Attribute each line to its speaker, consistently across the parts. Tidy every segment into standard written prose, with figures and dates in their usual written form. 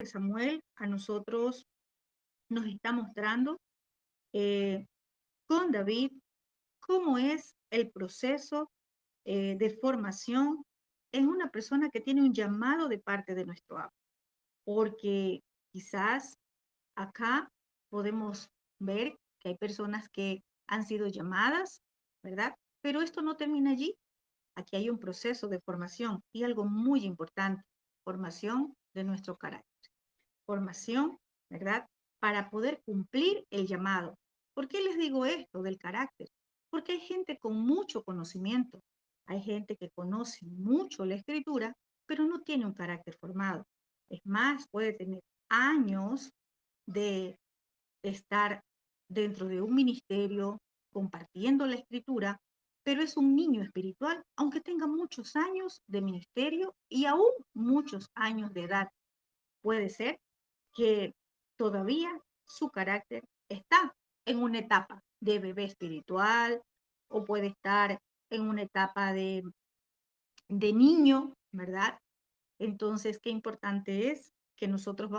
Speaker 1: Samuel a nosotros nos está mostrando eh, con David cómo es el proceso de formación en una persona que tiene un llamado de parte de nuestro amo. Porque quizás acá podemos ver que hay personas que han sido llamadas, ¿verdad? Pero esto no termina allí. Aquí hay un proceso de formación y algo muy importante, formación de nuestro carácter. Formación, ¿verdad? Para poder cumplir el llamado. ¿Por qué les digo esto del carácter? Porque hay gente con mucho conocimiento, hay gente que conoce mucho la escritura, pero no tiene un carácter formado. Es más, puede tener años de estar dentro de un ministerio compartiendo la escritura, pero es un niño espiritual, aunque tenga muchos años de ministerio y aún muchos años de edad. Puede ser que todavía su carácter está en una etapa de bebé espiritual o puede estar en una etapa de niño, ¿verdad? Entonces, qué importante es que nosotros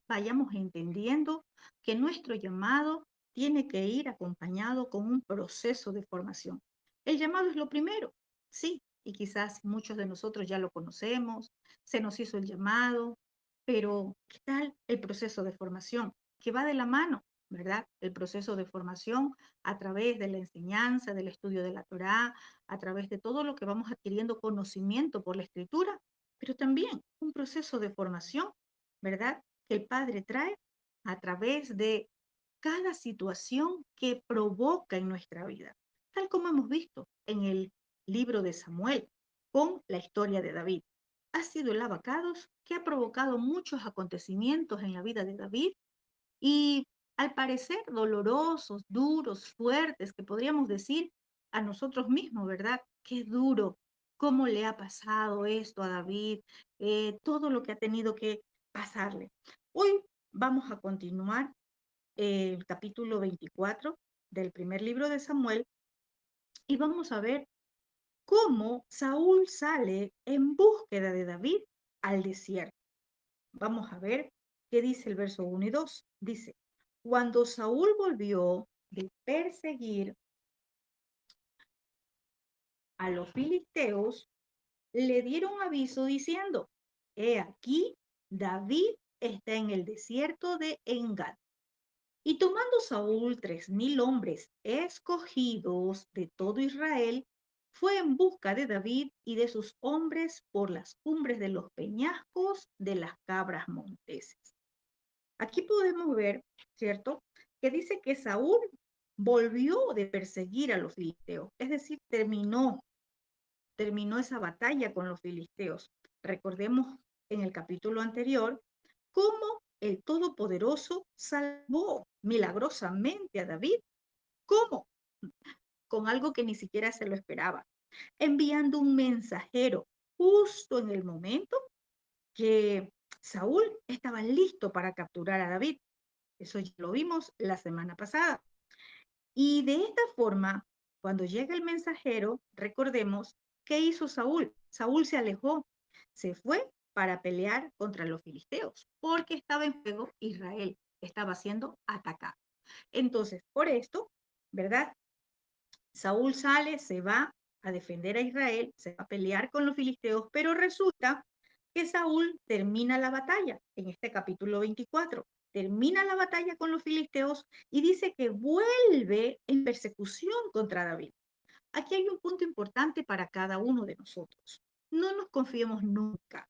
Speaker 1: vayamos entendiendo que nuestro llamado tiene que ir acompañado con un proceso de formación. El llamado es lo primero, sí, y quizás muchos de nosotros ya lo conocemos, se nos hizo el llamado, pero ¿qué tal el proceso de formación? Que va de la mano, ¿verdad? El proceso de formación a través de la enseñanza, del estudio de la Torá, a través de todo lo que vamos adquiriendo conocimiento por la escritura, pero también un proceso de formación, ¿verdad? Que el Padre trae a través de cada situación que provoca en nuestra vida, tal como hemos visto en el libro de Samuel con la historia de David. Ha sido el abacados que ha provocado muchos acontecimientos en la vida de David y al parecer dolorosos, duros, fuertes, que podríamos decir a nosotros mismos, ¿verdad? Qué duro, cómo le ha pasado esto a David, todo lo que ha tenido que pasarle. Hoy vamos a continuar el capítulo 24 del primer libro de Samuel y vamos a ver cómo Saúl sale en búsqueda de David al desierto. Vamos a ver qué dice el verso 1 y 2. Dice, cuando Saúl volvió de perseguir a los filisteos, le dieron aviso diciendo, he aquí, David está en el desierto de Engad. Y tomando Saúl 3000 hombres escogidos de todo Israel, fue en busca de David y de sus hombres por las cumbres de los peñascos de las cabras monteses. Aquí podemos ver, ¿cierto? Que dice que Saúl volvió de perseguir a los filisteos, es decir, terminó esa batalla con los filisteos. Recordemos en el capítulo anterior cómo el Todopoderoso salvó milagrosamente a David. ¿Cómo? Con algo que ni siquiera se lo esperaba, enviando un mensajero justo en el momento que Saúl estaba listo para capturar a David. Eso ya lo vimos la semana pasada. Y de esta forma, cuando llega el mensajero, recordemos, ¿qué hizo Saúl? Saúl se alejó, se fue para pelear contra los filisteos, porque estaba en juego Israel, estaba siendo atacado. Entonces, por esto, ¿verdad? Saúl sale, se va a defender a Israel, se va a pelear con los filisteos, pero resulta que Saúl termina la batalla en este capítulo 24. Termina la batalla con los filisteos y dice que vuelve en persecución contra David. Aquí hay un punto importante para cada uno de nosotros. No nos confiemos nunca.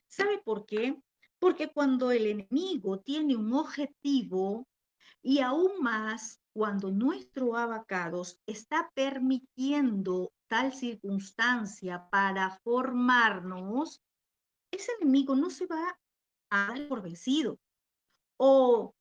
Speaker 1: ¿Sabe por qué? Porque cuando el enemigo tiene un objetivo, y aún más cuando nuestro abacados está permitiendo tal circunstancia para formarnos, ese enemigo no se va a dar por vencido. O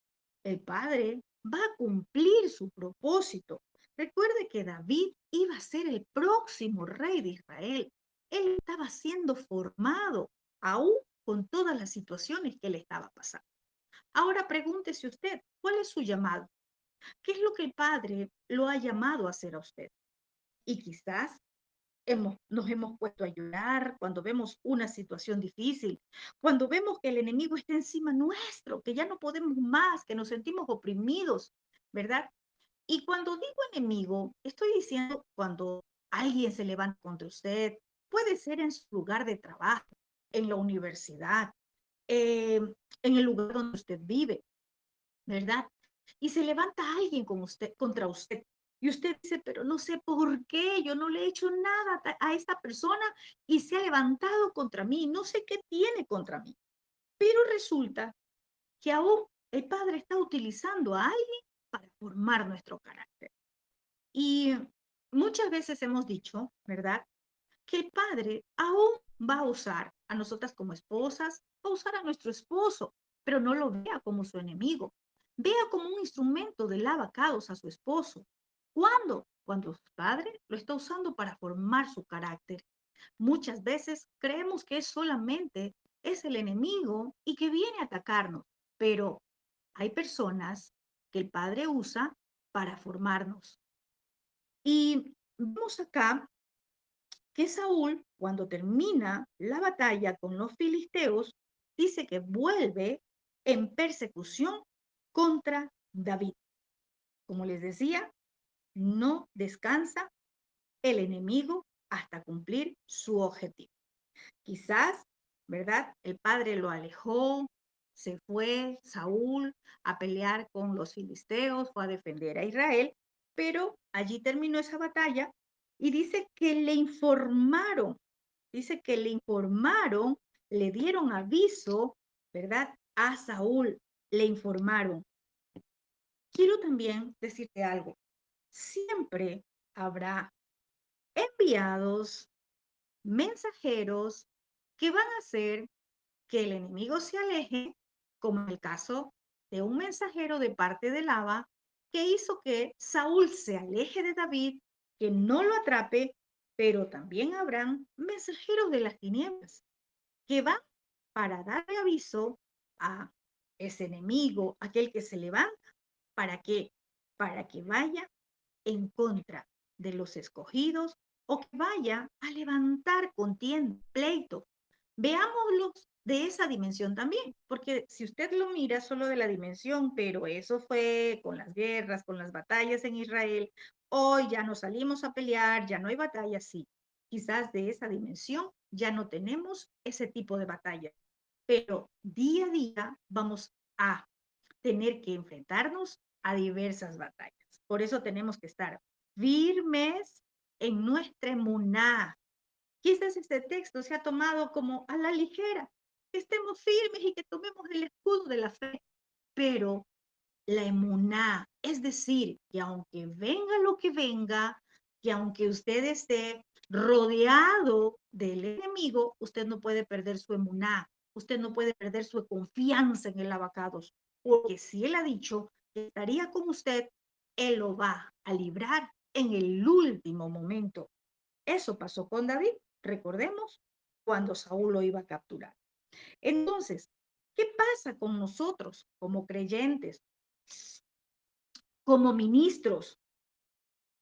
Speaker 1: el Padre va a cumplir su propósito. Recuerde que David iba a ser el próximo rey de Israel. Él estaba siendo formado, aún con todas las situaciones que le estaba pasando. Ahora pregúntese usted, ¿cuál es su llamado? ¿Qué es lo que el Padre lo ha llamado a hacer a usted? Y quizás nos hemos puesto a llorar cuando vemos una situación difícil, cuando vemos que el enemigo está encima nuestro, que ya no podemos más, que nos sentimos oprimidos, ¿verdad? Y cuando digo enemigo, estoy diciendo cuando alguien se levanta contra usted, puede ser en su lugar de trabajo, en la universidad, eh, en el lugar donde usted vive, ¿verdad? Y se levanta alguien con usted, contra usted. Y usted dice, pero no sé por qué, yo no le he hecho nada a esta persona y se ha levantado contra mí, no sé qué tiene contra mí. Pero resulta que aún el Padre está utilizando a alguien para formar nuestro carácter. Y muchas veces hemos dicho, ¿verdad? Que el Padre aún va a usar a nosotras como esposas, va a usar a nuestro esposo, pero no lo vea como su enemigo. Vea como un instrumento de lavacados a su esposo. ¿Cuándo? Cuando su padre lo está usando para formar su carácter. Muchas veces creemos que es solamente es el enemigo y que viene a atacarnos, pero hay personas que el Padre usa para formarnos. Y vemos acá que Saúl, cuando termina la batalla con los filisteos, dice que vuelve en persecución contra David. Como les decía, no descansa el enemigo hasta cumplir su objetivo. Quizás, ¿verdad? El padre lo alejó, se fue Saúl a pelear con los filisteos, fue a defender a Israel, pero allí terminó esa batalla y dice que le informaron, le dieron aviso, ¿verdad? A Saúl, le informaron. Quiero también decirte algo, siempre habrá enviados, mensajeros que van a hacer que el enemigo se aleje, como en el caso de un mensajero de parte de Laba, que hizo que Saúl se aleje de David, que no lo atrape, pero también habrán mensajeros de las tinieblas que van para darle aviso a ese enemigo, aquel que se levanta, ¿para qué? Para que vaya en contra de los escogidos o que vaya a levantar contienda, pleito. Veámoslos de esa dimensión también, porque si usted lo mira solo de la dimensión, pero eso fue con las guerras, con las batallas en Israel, hoy ya no salimos a pelear, ya no hay batallas, sí. Quizás de esa dimensión ya no tenemos ese tipo de batallas, pero día a día vamos a tener que enfrentarnos a diversas batallas. Por eso tenemos que estar firmes en nuestra emuná. Quizás este texto se ha tomado como a la ligera, que estemos firmes y que tomemos el escudo de la fe, pero la emuná, es decir, que aunque venga lo que venga, que aunque usted esté rodeado del enemigo, usted no puede perder su emuná, usted no puede perder su confianza en el abacados, porque si él ha dicho que estaría con usted, él lo va a librar en el último momento. Eso pasó con David, recordemos, cuando Saúl lo iba a capturar. Entonces, ¿qué pasa con nosotros como creyentes? Como ministros,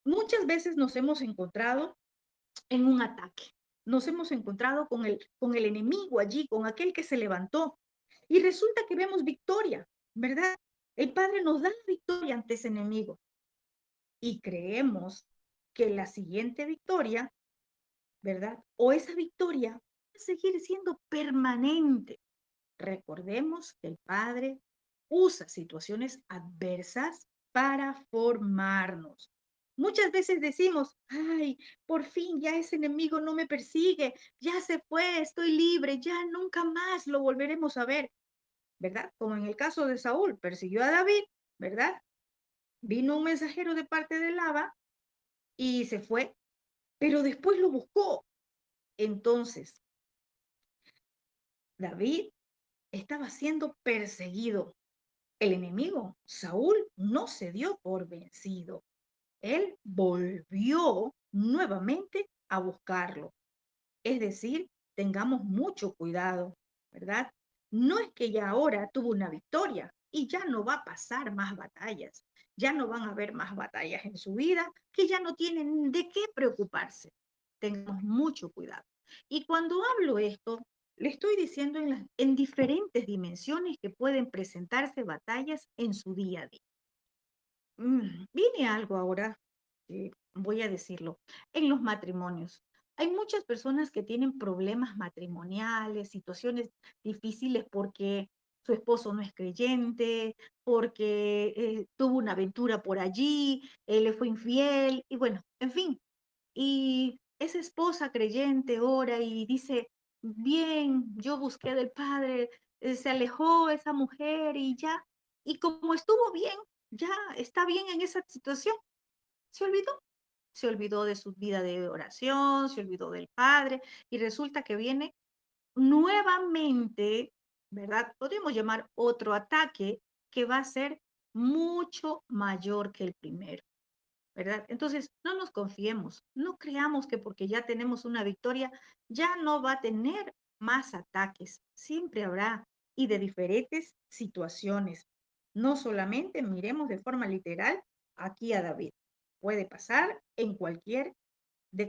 Speaker 1: muchas veces nos hemos encontrado en un ataque, nos hemos encontrado con el enemigo allí, con aquel que se levantó, y resulta que vemos victoria, ¿verdad? El Padre nos da la victoria ante ese enemigo y creemos que la siguiente victoria, ¿verdad? O esa victoria va a seguir siendo permanente. Recordemos que el Padre usa situaciones adversas para formarnos. Muchas veces decimos, ay, por fin ya ese enemigo no me persigue, ya se fue, estoy libre, ya nunca más lo volveremos a ver, ¿verdad? Como en el caso de Saúl, persiguió a David, ¿verdad? Vino un mensajero de parte de Laba y se fue, pero después lo buscó. Entonces, David estaba siendo perseguido. El enemigo, Saúl, no se dio por vencido. Él volvió nuevamente a buscarlo. Es decir, tengamos mucho cuidado, ¿verdad? No es que ya ahora tuvo una victoria y ya no va a pasar más batallas, ya no van a haber más batallas en su vida, que ya no tienen de qué preocuparse. tengamos mucho cuidado. Y cuando hablo esto, le estoy diciendo en diferentes dimensiones que pueden presentarse batallas en su día a día. Viene algo ahora, voy a decirlo, en los matrimonios. Hay muchas personas que tienen problemas matrimoniales, situaciones difíciles porque su esposo no es creyente, porque tuvo una aventura por allí, él le fue infiel, y bueno, en fin. Y esa esposa creyente ora y dice, bien, yo busqué del Padre, se alejó esa mujer y ya, y como estuvo bien, ya está bien en esa situación, se olvidó. Se olvidó de su vida de oración, se olvidó del Padre y resulta que viene nuevamente, ¿verdad? Podemos llamar otro ataque que va a ser mucho mayor que el primero. ¿Verdad? Entonces, no nos confiemos, no creamos que porque ya tenemos una victoria, ya no va a tener más ataques. Siempre habrá y de diferentes situaciones. No solamente miremos de forma literal aquí a David. Puede pasar de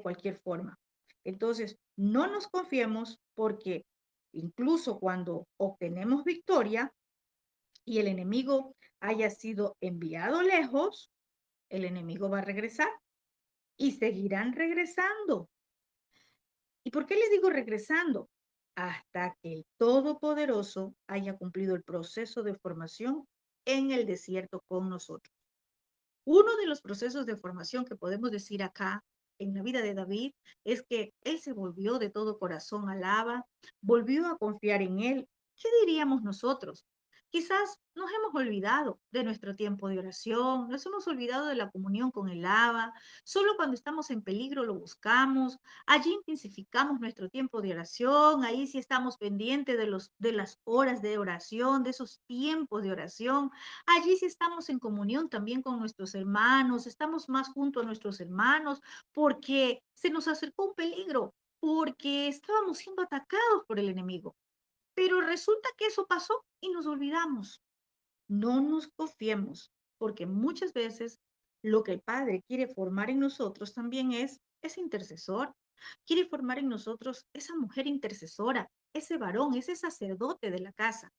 Speaker 1: cualquier forma. Entonces, no nos confiemos porque incluso cuando obtenemos victoria y el enemigo haya sido enviado lejos, el enemigo va a regresar y seguirán regresando. ¿Y por qué les digo regresando? Hasta que el Todopoderoso haya cumplido el proceso de formación en el desierto con nosotros. Uno de los procesos de formación que podemos decir acá en la vida de David es que él se volvió de todo corazón al Abba, volvió a confiar en él. ¿Qué diríamos nosotros? Quizás nos hemos olvidado de nuestro tiempo de oración, nos hemos olvidado de la comunión con el Abba, solo cuando estamos en peligro lo buscamos, allí intensificamos nuestro tiempo de oración, ahí sí estamos pendientes de las horas de oración, de esos tiempos de oración. Allí sí estamos en comunión también con nuestros hermanos, estamos más junto a nuestros hermanos porque se nos acercó un peligro, porque estábamos siendo atacados por el enemigo. Pero resulta que eso pasó y nos olvidamos. No nos confiemos, porque muchas veces lo que el Padre quiere formar en nosotros también es ese intercesor. Quiere formar en nosotros esa mujer intercesora, ese varón, ese sacerdote de la casa.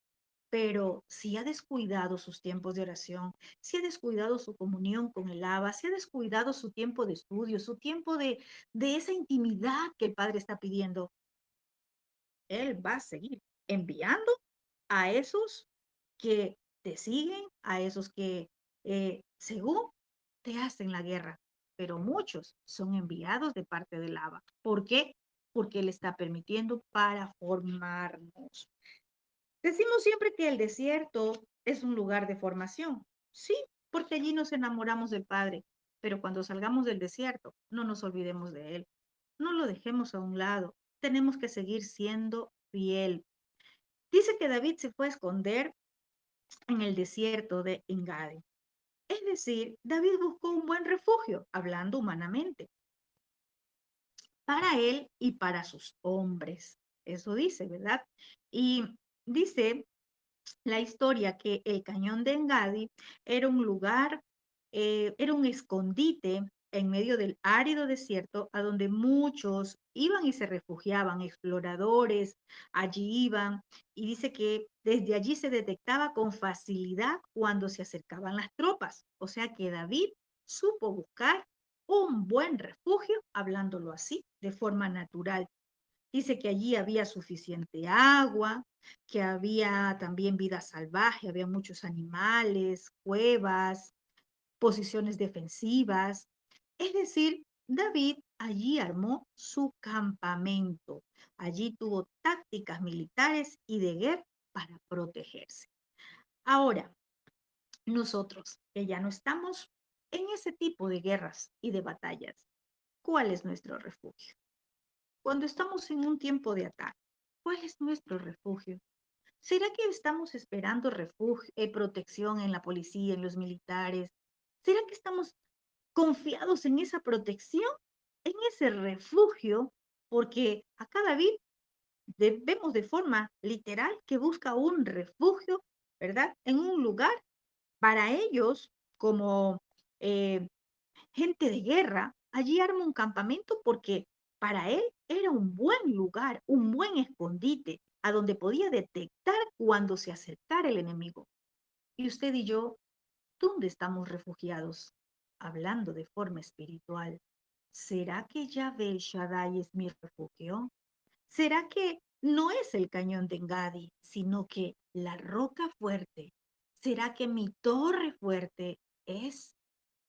Speaker 1: Pero si ha descuidado sus tiempos de oración, si ha descuidado su comunión con el Abba, si ha descuidado su tiempo de estudio, su tiempo de esa intimidad que el Padre está pidiendo, Él va a seguir enviando a esos que te siguen, a esos que según te hacen la guerra. Pero muchos son enviados de parte del Abba. ¿Por qué? Porque Él está permitiendo para formarnos. Decimos siempre que el desierto es un lugar de formación. Sí, porque allí nos enamoramos del Padre, pero cuando salgamos del desierto, no nos olvidemos de Él. No lo dejemos a un lado. Tenemos que seguir siendo fiel. Dice que David se fue a esconder en el desierto de Engadi. Es decir, David buscó un buen refugio, hablando humanamente, para él y para sus hombres. Eso dice, ¿verdad? Y dice la historia que el cañón de Engadi era un lugar, era un escondite en medio del árido desierto a donde muchos iban y se refugiaban, exploradores, allí iban, y dice que desde allí se detectaba con facilidad cuando se acercaban las tropas. O sea que David supo buscar un buen refugio, hablándolo así, de forma natural. Dice que allí había suficiente agua, que había también vida salvaje, había muchos animales, cuevas, posiciones defensivas. Es decir, David allí armó su campamento. Allí tuvo tácticas militares y de guerra para protegerse. Ahora, nosotros que ya no estamos en ese tipo de guerras y de batallas, ¿cuál es nuestro refugio? Cuando estamos en un tiempo de ataque, ¿cuál es nuestro refugio? ¿Será que estamos esperando refugio, protección en la policía, en los militares? ¿Será que estamos confiados en esa protección, en ese refugio? Porque acá David vemos de forma literal que busca un refugio, ¿verdad? En un lugar para ellos como eh, gente de guerra, allí arma un campamento porque Para él era un buen lugar, un buen escondite, a donde podía detectar cuando se acercara el enemigo. Y usted y yo, ¿dónde estamos refugiados? Hablando de forma espiritual, ¿será que Yahvé el Shaddai es mi refugio? ¿Será que no es el cañón de Engadi, sino que la roca fuerte? ¿Será que mi torre fuerte es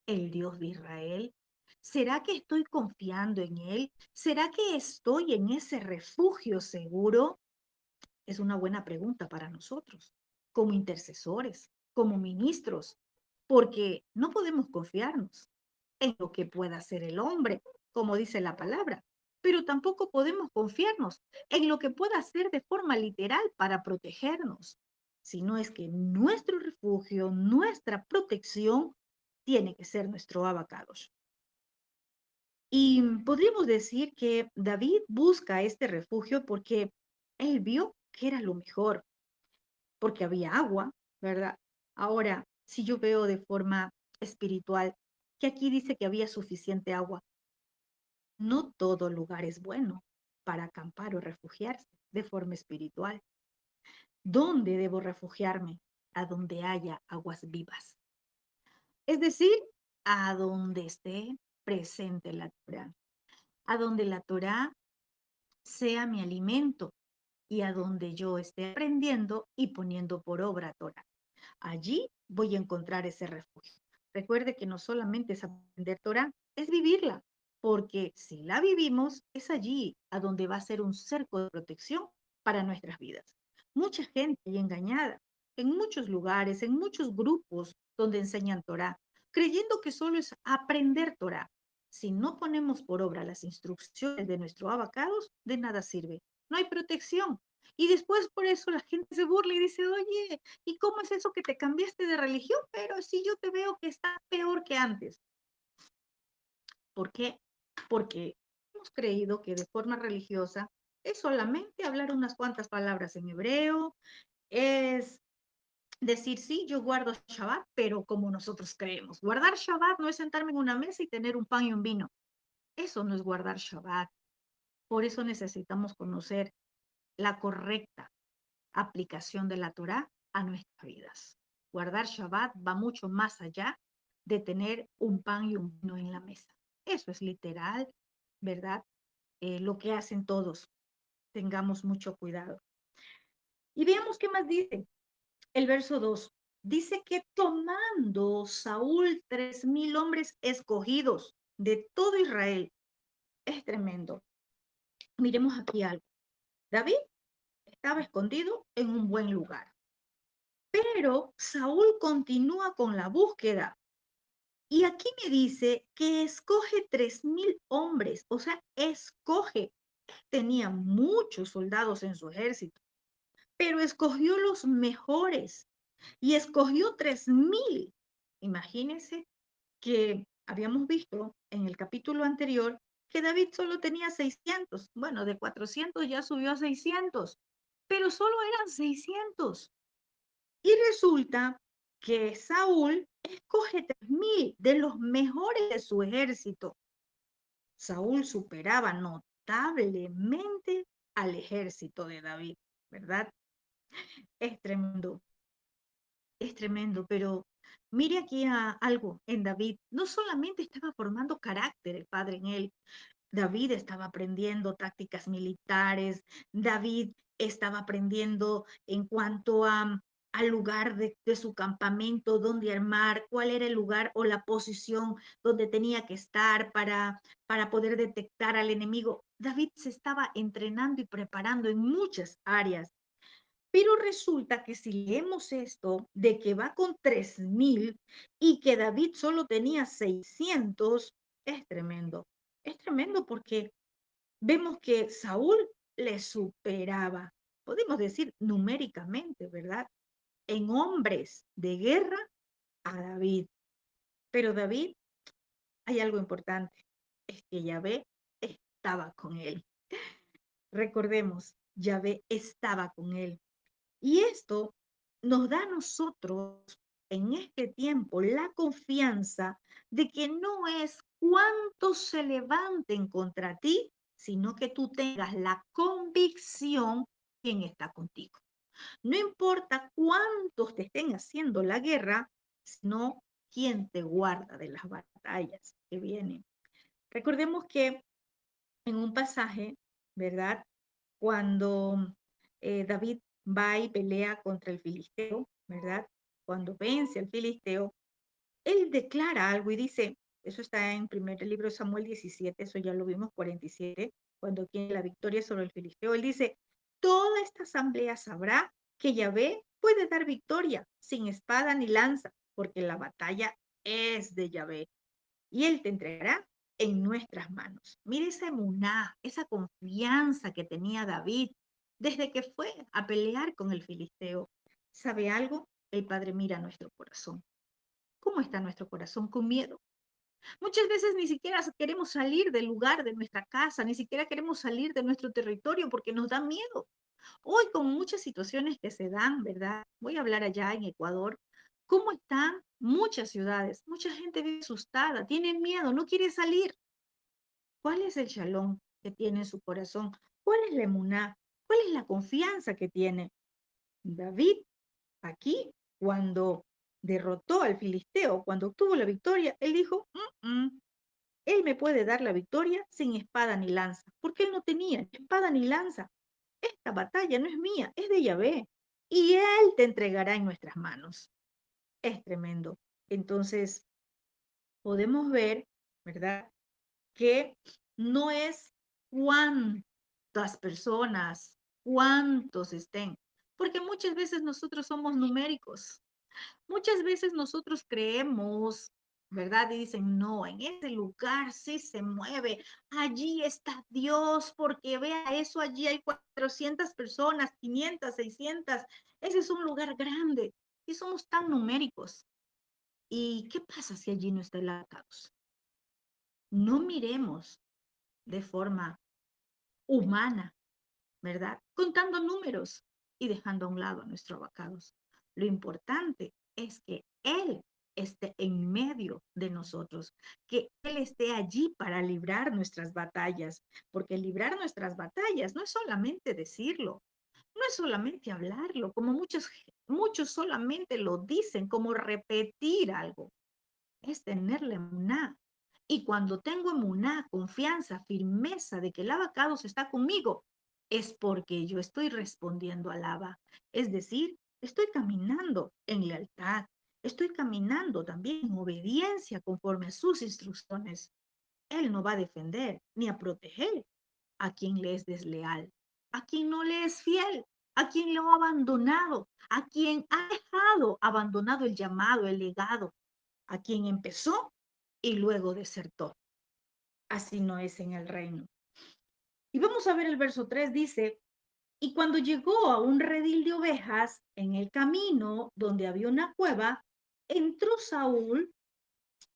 Speaker 1: el Dios de Israel? ¿Será que estoy confiando en Él? ¿Será que estoy en ese refugio seguro? Es una buena pregunta para nosotros, como intercesores, como ministros, porque no podemos confiarnos en lo que pueda hacer el hombre, como dice la palabra, pero tampoco podemos confiarnos en lo que pueda hacer de forma literal para protegernos, sino es que nuestro refugio, nuestra protección, tiene que ser nuestro abacados. Y podríamos decir que David busca este refugio porque él vio que era lo mejor, porque había agua, ¿verdad? Ahora, si yo veo de forma espiritual, que aquí dice que había suficiente agua, no todo lugar es bueno para acampar o refugiarse de forma espiritual. ¿Dónde debo refugiarme? A donde haya aguas vivas. Es decir, a donde esté presente la Torah, a donde la Torah sea mi alimento y a donde yo esté aprendiendo y poniendo por obra Torah. Allí voy a encontrar ese refugio. Recuerde que no solamente es aprender Torah, es vivirla, porque si la vivimos, es allí a donde va a ser un cerco de protección para nuestras vidas. Mucha gente hay engañada en muchos lugares, en muchos grupos donde enseñan Torah, creyendo que solo es aprender Torah. Si no ponemos por obra las instrucciones de nuestro abacados, de nada sirve. No hay protección. Y después por eso la gente se burla y dice, oye, ¿y cómo es eso que te cambiaste de religión? Pero si yo te veo que está peor que antes. ¿Por qué? Porque hemos creído que de forma religiosa es solamente hablar unas cuantas palabras en hebreo, es decir, sí, yo guardo Shabbat, pero como nosotros creemos. Guardar Shabbat no es sentarme en una mesa y tener un pan y un vino. Eso no es guardar Shabbat. Por eso necesitamos conocer la correcta aplicación de la Torá a nuestras vidas. Guardar Shabbat va mucho más allá de tener un pan y un vino en la mesa. Eso es literal, ¿verdad? Lo que hacen todos. Tengamos mucho cuidado. Y veamos qué más dice. El verso 2 dice que tomando Saúl 3,000 hombres escogidos de todo Israel. Es tremendo. Miremos aquí algo. David estaba escondido en un buen lugar. Pero Saúl continúa con la búsqueda. Y aquí me dice que escoge 3,000 hombres, o sea, escoge. Tenía muchos soldados en su ejército, pero escogió los mejores y escogió 3,000. Imagínense que habíamos visto en el capítulo anterior que David solo tenía 600. Bueno, de 400 ya subió a 600, pero solo eran 600. Y resulta que Saúl escoge 3,000 de los mejores de su ejército. Saúl superaba notablemente al ejército de David, ¿verdad? Es tremendo, pero mire aquí algo en David. No solamente estaba formando carácter el padre en él, David estaba aprendiendo tácticas militares, David estaba aprendiendo en cuanto al lugar de su campamento, dónde armar, cuál era el lugar o la posición donde tenía que estar para poder detectar al enemigo. David se estaba entrenando y preparando en muchas áreas. Pero resulta que si leemos esto de que va con 3,000 y que David solo tenía 600, es tremendo. Es tremendo porque vemos que Saúl le superaba, podemos decir numéricamente, ¿verdad? En hombres de guerra a David. Pero David, hay algo importante, es que Yahvé estaba con él. Recordemos, Yahvé estaba con él. Y esto nos da a nosotros en este tiempo la confianza de que no es cuántos se levanten contra ti, sino que tú tengas la convicción quién está contigo. No importa cuántos te estén haciendo la guerra, sino quién te guarda de las batallas que vienen. Recordemos que en un pasaje, ¿verdad? Cuando David va y pelea contra el filisteo, ¿verdad? Cuando vence al filisteo, él declara algo y dice, eso está en primer libro de Samuel 17, eso ya lo vimos, 47, cuando tiene la victoria sobre el filisteo, él dice, toda esta asamblea sabrá que Yahvé puede dar victoria sin espada ni lanza, porque la batalla es de Yahvé y Él te entregará en nuestras manos. Mire esa emuná, esa confianza que tenía David desde que fue a pelear con el filisteo. ¿Sabe algo? El Padre mira nuestro corazón. ¿Cómo está nuestro corazón? Con miedo. Muchas veces ni siquiera queremos salir del lugar de nuestra casa, ni siquiera queremos salir de nuestro territorio porque nos da miedo. Hoy con muchas situaciones que se dan, ¿verdad? Voy a hablar allá en Ecuador. ¿Cómo están muchas ciudades? Mucha gente vive asustada, tiene miedo, no quiere salir. ¿Cuál es el shalom que tiene en su corazón? ¿Cuál es la emuná? ¿Cuál es la confianza que tiene? David aquí, cuando derrotó al filisteo, cuando obtuvo la victoria, él dijo, él me puede dar la victoria sin espada ni lanza, porque él no tenía ni espada ni lanza. Esta batalla no es mía, es de Yahvé, y él te entregará en nuestras manos. Es tremendo. Entonces, podemos ver, ¿verdad? Que no es cuántas personas, cuántos estén, porque muchas veces nosotros somos numéricos. Muchas veces nosotros creemos, ¿verdad? Y dicen, no, en ese lugar sí se mueve, allí está Dios, porque vea eso, allí hay 400 personas, 500, 600, ese es un lugar grande y somos tan numéricos. ¿Y qué pasa si allí no está el caos? No miremos de forma humana, ¿verdad? Contando números y dejando a un lado a nuestros abacados. Lo importante es que Él esté en medio de nosotros, que Él esté allí para librar nuestras batallas, porque librar nuestras batallas no es solamente decirlo, no es solamente hablarlo, como muchos solamente lo dicen, como repetir algo, es tener la emuná. Y cuando tengo emuná, confianza, firmeza de que el abacados está conmigo, es porque yo estoy respondiendo al Abba. Es decir, estoy caminando en lealtad, estoy caminando también en obediencia conforme a sus instrucciones. Él no va a defender ni a proteger a quien le es desleal, a quien no le es fiel, a quien lo ha abandonado, a quien ha dejado abandonado el llamado, el legado, a quien empezó y luego desertó. Así no es en el reino. Y vamos a ver el verso 3, dice, y cuando llegó a un redil de ovejas en el camino donde había una cueva, entró Saúl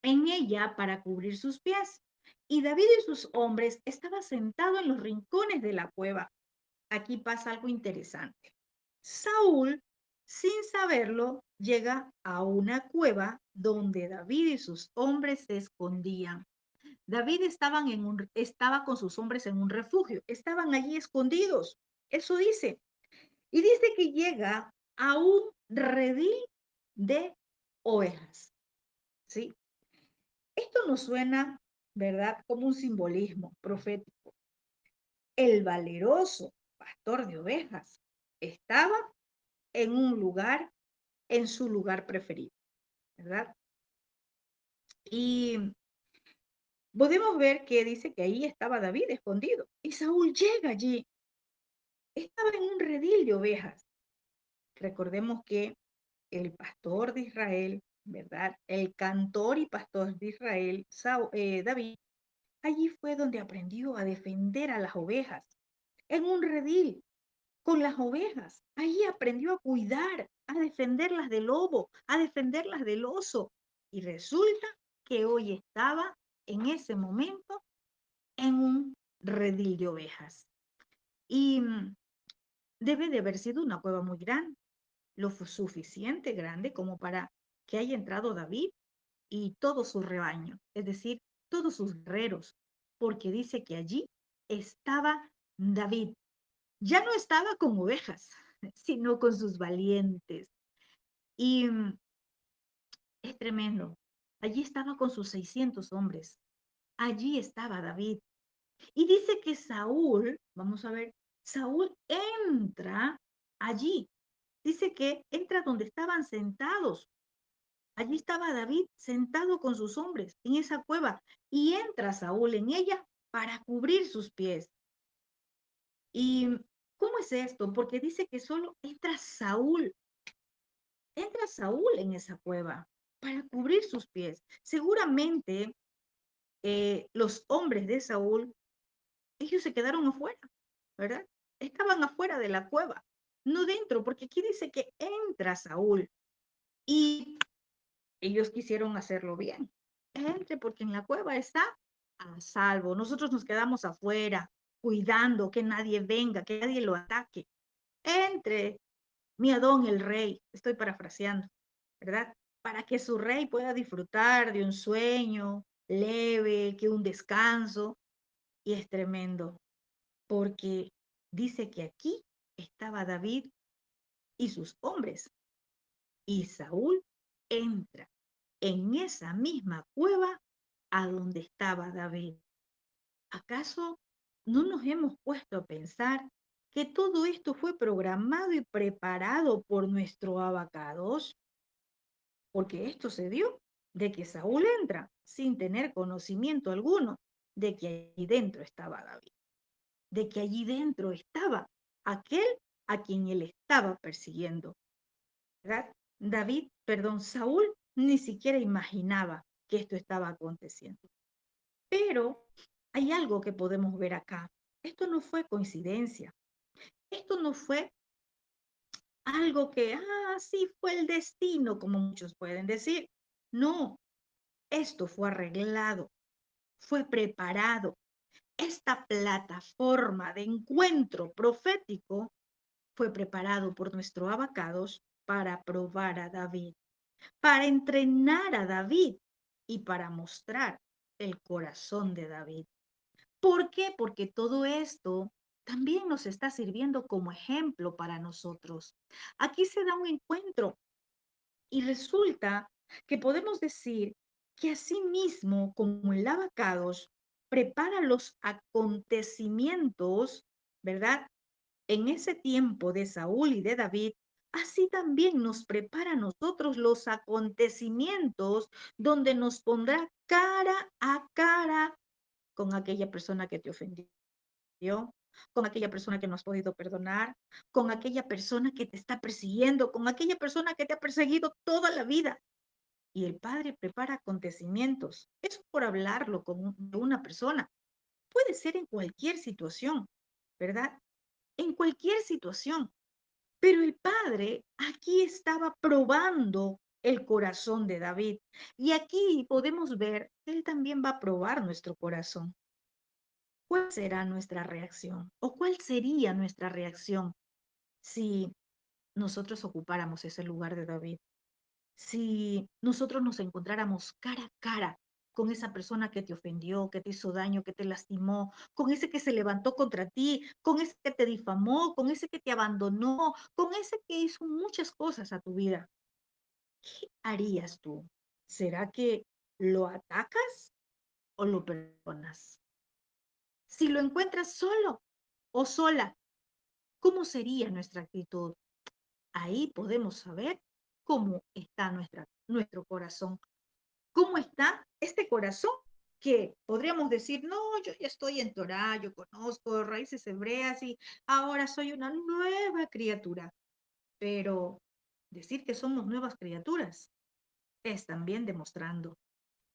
Speaker 1: en ella para cubrir sus pies. Y David y sus hombres estaban sentados en los rincones de la cueva. Aquí pasa algo interesante. Saúl, sin saberlo, llega a una cueva donde David y sus hombres se escondían. David estaba con sus hombres en un refugio, estaban allí escondidos. Eso dice. Y dice que llega a un redil de ovejas. ¿Sí? Esto nos suena, ¿verdad?, como un simbolismo profético. El valeroso pastor de ovejas estaba en un lugar, en su lugar preferido, ¿verdad? Y podemos ver que dice que ahí estaba David escondido y Saúl llega allí. Estaba en un redil de ovejas. Recordemos que el pastor de Israel, ¿verdad? El cantor y pastor de Israel, David, allí fue donde aprendió a defender a las ovejas, en un redil, con las ovejas. Allí aprendió a cuidar, a defenderlas del lobo, a defenderlas del oso. Y resulta que hoy estaba en ese momento en un redil de ovejas. Y debe de haber sido una cueva muy grande, lo suficiente grande como para que haya entrado David y todo su rebaño, es decir, todos sus guerreros, porque dice que allí estaba David. Ya no estaba con ovejas, sino con sus valientes. Y es tremendo. Allí estaba con sus 600 hombres. Allí estaba David. Y dice que Saúl, vamos a ver, Saúl entra allí. Dice que entra donde estaban sentados. Allí estaba David sentado con sus hombres en esa cueva y entra Saúl en ella para cubrir sus pies. ¿Y cómo es esto? Porque dice que solo entra Saúl en esa cueva para cubrir sus pies. Seguramente los hombres de Saúl, ellos se quedaron afuera, ¿verdad? Estaban afuera de la cueva, no dentro, porque aquí dice que entra Saúl y ellos quisieron hacerlo bien. Entre porque en la cueva está a salvo. Nosotros nos quedamos afuera, cuidando que nadie venga, que nadie lo ataque. Entre mi Adón el rey, estoy parafraseando, ¿verdad? Para que su rey pueda disfrutar de un sueño leve, que un descanso. Y es tremendo, porque dice que aquí estaba David y sus hombres, y Saúl entra en esa misma cueva a donde estaba David. ¿Acaso no nos hemos puesto a pensar que todo esto fue programado y preparado por nuestro abacados? Porque esto se dio de que Saúl entra sin tener conocimiento alguno de que allí dentro estaba David, de que allí dentro estaba aquel a quien él estaba persiguiendo, ¿verdad? Saúl ni siquiera imaginaba que esto estaba aconteciendo. Pero hay algo que podemos ver acá. Esto no fue coincidencia. Esto no fue algo que, sí fue el destino, como muchos pueden decir. No, esto fue arreglado, fue preparado. Esta plataforma de encuentro profético fue preparado por nuestro abacados para probar a David, para entrenar a David y para mostrar el corazón de David. ¿Por qué? Porque todo esto también nos está sirviendo como ejemplo para nosotros. Aquí se da un encuentro y resulta que podemos decir que así mismo como el Abacados prepara los acontecimientos, ¿verdad? En ese tiempo de Saúl y de David, así también nos prepara a nosotros los acontecimientos donde nos pondrá cara a cara con aquella persona que te ofendió, con aquella persona que no has podido perdonar, con aquella persona que te está persiguiendo, con aquella persona que te ha perseguido toda la vida. Y el Padre prepara acontecimientos. Eso por hablarlo con una persona. Puede ser en cualquier situación, ¿verdad? En cualquier situación. Pero el Padre aquí estaba probando el corazón de David. Y aquí podemos ver que Él también va a probar nuestro corazón. ¿Cuál será nuestra reacción? ¿O cuál sería nuestra reacción si nosotros ocupáramos ese lugar de David? Si nosotros nos encontráramos cara a cara con esa persona que te ofendió, que te hizo daño, que te lastimó, con ese que se levantó contra ti, con ese que te difamó, con ese que te abandonó, con ese que hizo muchas cosas a tu vida, ¿qué harías tú? ¿Será que lo atacas o lo perdonas? Si lo encuentras solo o sola, ¿cómo sería nuestra actitud? Ahí podemos saber cómo está nuestro corazón. ¿Cómo está este corazón? Que podríamos decir, no, yo ya estoy en Torah, yo conozco raíces hebreas y ahora soy una nueva criatura. Pero decir que somos nuevas criaturas es también demostrando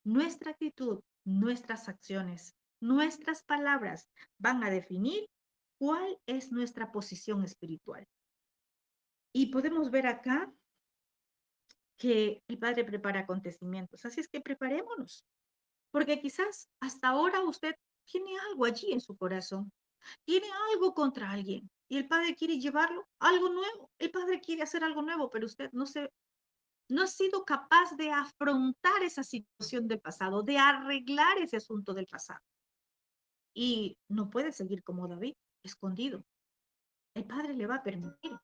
Speaker 1: nuestra actitud, nuestras acciones, nuestras palabras van a definir cuál es nuestra posición espiritual. Y podemos ver acá que el Padre prepara acontecimientos. Así es que preparémonos, porque quizás hasta ahora usted tiene algo allí en su corazón, tiene algo contra alguien y el Padre quiere llevarlo a algo nuevo. El Padre quiere hacer algo nuevo, pero usted no ha sido capaz de afrontar esa situación del pasado, de arreglar ese asunto del pasado. y no puede seguir como David, escondido. El Padre le va a permitir,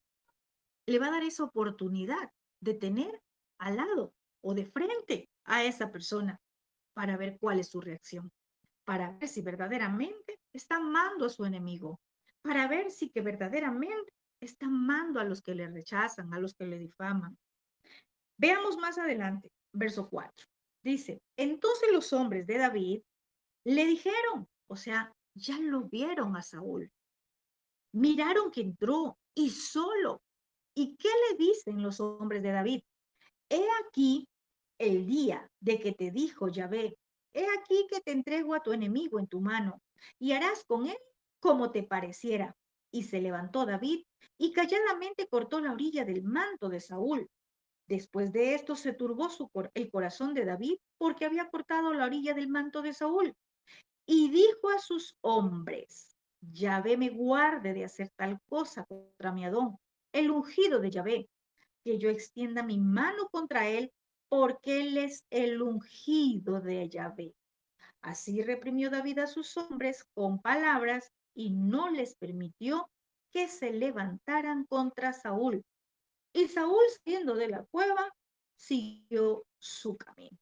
Speaker 1: le va a dar esa oportunidad de tener al lado o de frente a esa persona para ver cuál es su reacción, para ver si verdaderamente está amando a su enemigo, para ver si que verdaderamente está amando a los que le rechazan, a los que le difaman. Veamos más adelante, verso 4. Dice, entonces los hombres de David le dijeron, o sea, ya lo vieron a Saúl, miraron que entró y solo. ¿Y qué le dicen los hombres de David? He aquí el día de que te dijo Yahvé, he aquí que te entrego a tu enemigo en tu mano, y harás con él como te pareciera. Y se levantó David y calladamente cortó la orilla del manto de Saúl. Después de esto se turbó el corazón de David porque había cortado la orilla del manto de Saúl. Y dijo a sus hombres, Yahvé me guarde de hacer tal cosa contra mi Adón, el ungido de Yahvé, que yo extienda mi mano contra él, porque él es el ungido de Yahvé. Así reprimió David a sus hombres con palabras y no les permitió que se levantaran contra Saúl. Y Saúl, saliendo de la cueva, siguió su camino.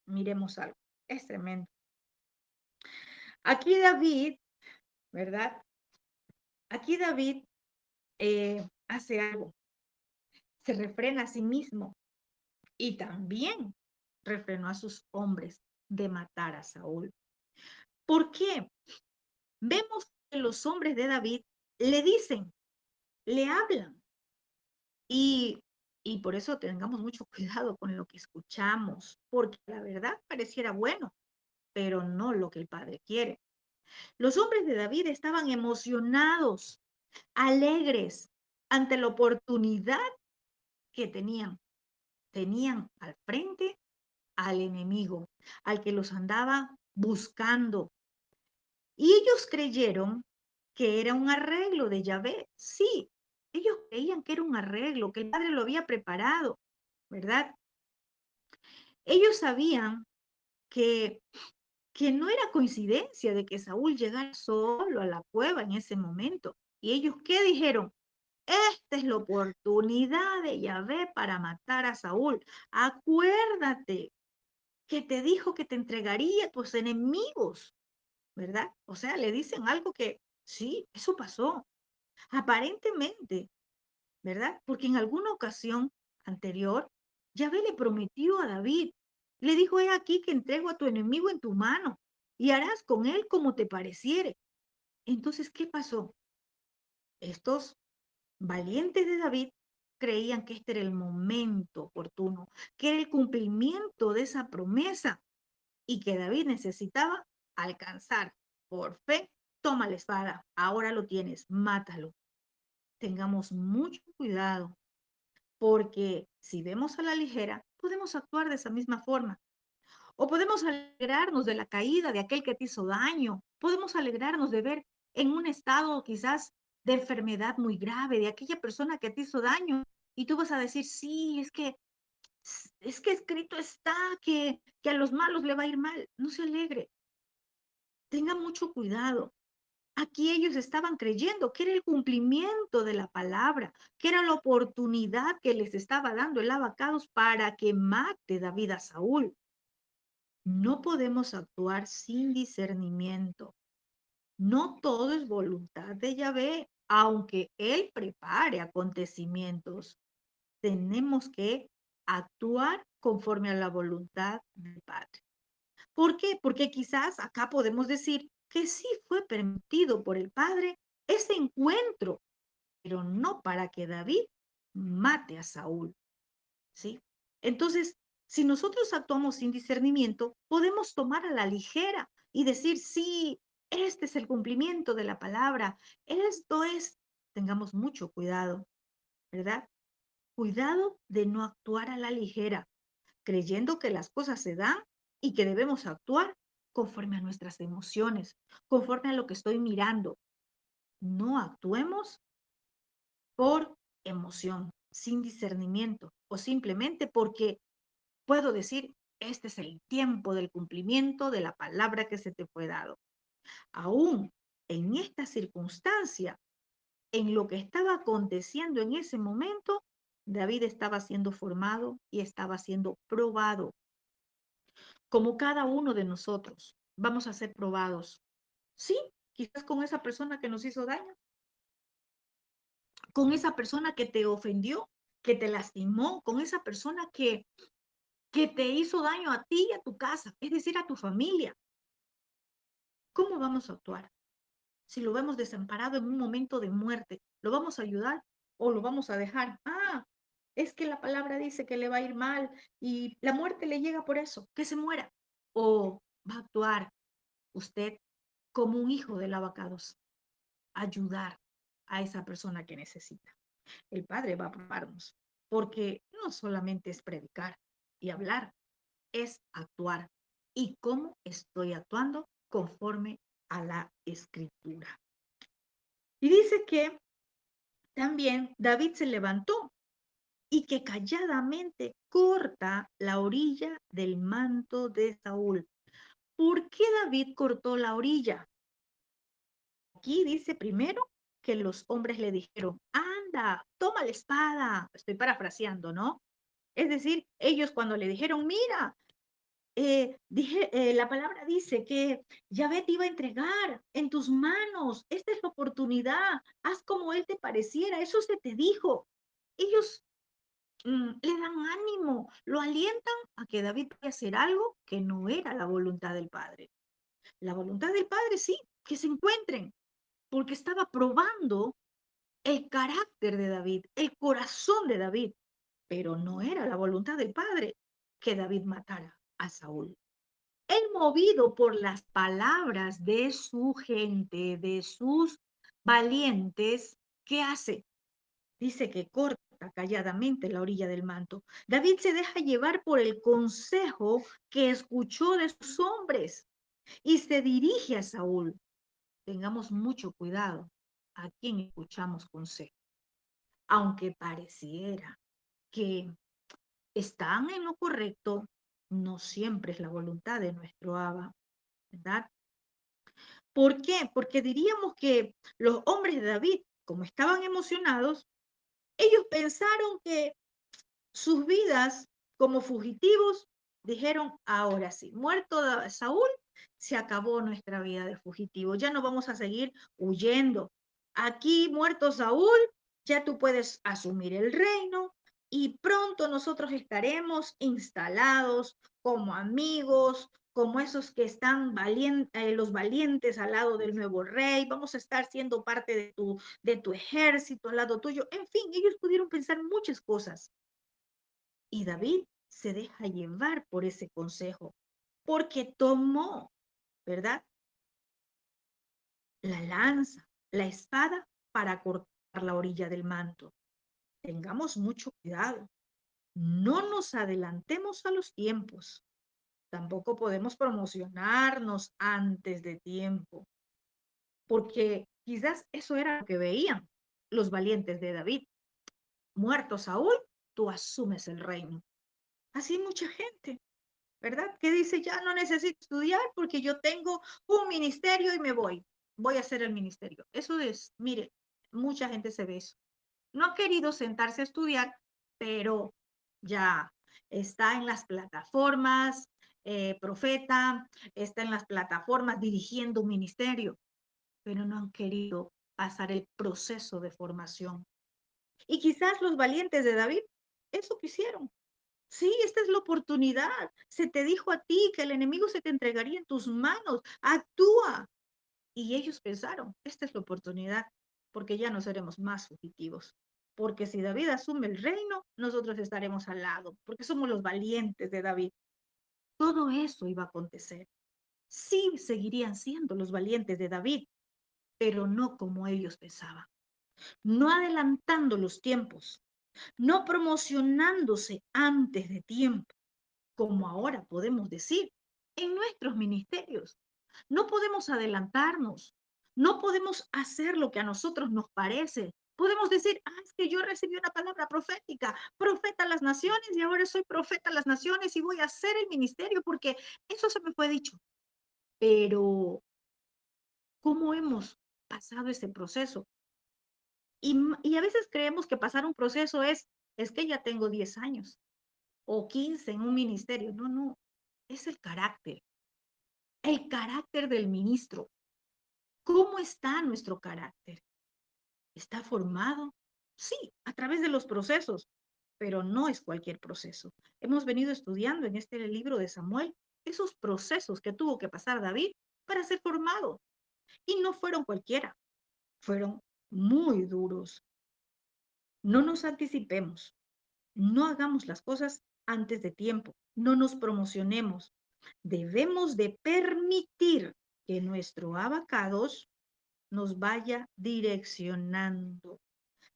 Speaker 1: Miremos algo, es tremendo. Aquí David, ¿verdad? Aquí David hace algo, se refrena a sí mismo y también refrenó a sus hombres de matar a Saúl. ¿Por qué? Vemos que los hombres de David le dicen, le hablan y, y por eso tengamos mucho cuidado con lo que escuchamos, porque la verdad pareciera bueno, pero no lo que el Padre quiere. Los hombres de David estaban emocionados, alegres ante la oportunidad que tenían. Tenían al frente al enemigo, al que los andaba buscando. Y ellos creyeron que era un arreglo de Yahvé. Sí, ellos creían que era un arreglo, que el Padre lo había preparado, ¿verdad? Ellos sabían que, que no era coincidencia de que Saúl llegara solo a la cueva en ese momento. ¿Y ellos qué dijeron? Esta es la oportunidad de Yahvé para matar a Saúl. Acuérdate que te dijo que te entregaría a tus enemigos, ¿verdad? O sea, le dicen algo que sí, eso pasó, aparentemente, ¿verdad? Porque en alguna ocasión anterior, Yahvé le prometió a David, le dijo, he aquí que entrego a tu enemigo en tu mano y harás con él como te pareciere. Entonces, ¿qué pasó? Estos valientes de David creían que este era el momento oportuno, que era el cumplimiento de esa promesa y que David necesitaba alcanzar. Por fe, toma la espada, ahora lo tienes, mátalo. Tengamos mucho cuidado, porque si vemos a la ligera, podemos actuar de esa misma forma. O podemos alegrarnos de la caída de aquel que te hizo daño. Podemos alegrarnos de ver en un estado quizás de enfermedad muy grave de aquella persona que te hizo daño. Y tú vas a decir, sí, es que escrito está que a los malos le va a ir mal. No se alegre. Tenga mucho cuidado. Aquí ellos estaban creyendo que era el cumplimiento de la palabra, que era la oportunidad que les estaba dando el abacados para que mate David a Saúl. No podemos actuar sin discernimiento. No todo es voluntad de Yahvé, aunque Él prepare acontecimientos. Tenemos que actuar conforme a la voluntad del Padre. ¿Por qué? Porque quizás acá podemos decir que sí fue permitido por el Padre ese encuentro, pero no para que David mate a Saúl, ¿sí? Entonces, si nosotros actuamos sin discernimiento, podemos tomar a la ligera y decir, sí, este es el cumplimiento de la palabra, esto es, tengamos mucho cuidado, ¿verdad? Cuidado de no actuar a la ligera, creyendo que las cosas se dan y que debemos actuar conforme a nuestras emociones, conforme a lo que estoy mirando. No actuemos por emoción, sin discernimiento o simplemente porque puedo decir, este es el tiempo del cumplimiento de la palabra que se te fue dado. Aún en esta circunstancia, en lo que estaba aconteciendo en ese momento, David estaba siendo formado y estaba siendo probado. Como cada uno de nosotros, vamos a ser probados. Sí, quizás con esa persona que nos hizo daño, con esa persona que te ofendió, que te lastimó, con esa persona que te hizo daño a ti y a tu casa, es decir, a tu familia. ¿Cómo vamos a actuar? Si lo vemos desamparado en un momento de muerte, ¿lo vamos a ayudar o lo vamos a dejar? Ah, es que la palabra dice que le va a ir mal y la muerte le llega por eso, que se muera. O va a actuar usted como un hijo del abacados, ayudar a esa persona que necesita. El Padre va a probarnos, porque no solamente es predicar y hablar, es actuar. ¿Y cómo estoy actuando? Conforme a la escritura. Y dice que también David se levantó y que calladamente corta la orilla del manto de Saúl. ¿Por qué David cortó la orilla? Aquí dice primero que los hombres le dijeron, anda, toma la espada. Estoy parafraseando, ¿no? Es decir, ellos cuando le dijeron, mira, la palabra dice que Yahvé te iba a entregar en tus manos, esta es la oportunidad, haz como él te pareciera, eso se te dijo. Ellos le dan ánimo, lo alientan a que David vaya a hacer algo que no era la voluntad del Padre. La voluntad del Padre sí, que se encuentren, porque estaba probando el carácter de David, el corazón de David, pero no era la voluntad del Padre que David matara a Saúl. Él, movido por las palabras de su gente, de sus valientes, ¿qué hace? Dice que corta calladamente la orilla del manto. David se deja llevar por el consejo que escuchó de sus hombres y se dirige a Saúl. Tengamos mucho cuidado a quien escuchamos consejo, aunque pareciera que están en lo correcto, no siempre es la voluntad de nuestro Abba, ¿verdad? ¿Por qué? Porque diríamos que los hombres de David, como estaban emocionados, ellos pensaron que sus vidas como fugitivos, dijeron, ahora sí, muerto Saúl, se acabó nuestra vida de fugitivo, ya no vamos a seguir huyendo. Aquí, muerto Saúl, ya tú puedes asumir el reino y pronto nosotros estaremos instalados como amigos, como esos que están los valientes al lado del nuevo rey, vamos a estar siendo parte de tu ejército al lado tuyo. En fin, ellos pudieron pensar muchas cosas. Y David se deja llevar por ese consejo, porque tomó, ¿verdad? La lanza, la espada para cortar la orilla del manto. Tengamos mucho cuidado. No nos adelantemos a los tiempos. Tampoco podemos promocionarnos antes de tiempo, porque quizás eso era lo que veían los valientes de David. Muerto Saúl, tú asumes el reino. Así mucha gente. ¿Verdad? Que dice, ya no necesito estudiar porque yo tengo un ministerio y me voy. Voy a hacer el ministerio. Eso es, mire, mucha gente se ve eso. No ha querido sentarse a estudiar, pero ya está en las plataformas, profeta, está en las plataformas dirigiendo un ministerio, pero no han querido pasar el proceso de formación. Y quizás los valientes de David, eso quisieron. Sí, esta es la oportunidad. Se te dijo a ti que el enemigo se te entregaría en tus manos. Actúa. Y ellos pensaron, esta es la oportunidad, porque ya no seremos más fugitivos. Porque si David asume el reino, nosotros estaremos al lado, porque somos los valientes de David. Todo eso iba a acontecer. Sí, seguirían siendo los valientes de David, pero no como ellos pensaban. No adelantando los tiempos, no promocionándose antes de tiempo como ahora podemos decir, en nuestros ministerios. No podemos adelantarnos, no podemos hacer lo que a nosotros nos parece. Podemos decir, es que yo recibí una palabra profética, profeta a las naciones y ahora soy profeta a las naciones y voy a hacer el ministerio porque eso se me fue dicho. Pero ¿Cómo hemos pasado ese proceso? Y a veces creemos que pasar un proceso es que ya tengo 10 años o 15 en un ministerio. No, no, es el carácter del ministro. ¿Cómo está nuestro carácter? ¿Está formado? Sí, a través de los procesos, pero no es cualquier proceso. Hemos venido estudiando en este libro de Samuel esos procesos que tuvo que pasar David para ser formado. Y no fueron cualquiera, fueron muy duros. No nos anticipemos, no hagamos las cosas antes de tiempo, no nos promocionemos. Debemos de permitir que nuestro abacados nos vaya direccionando,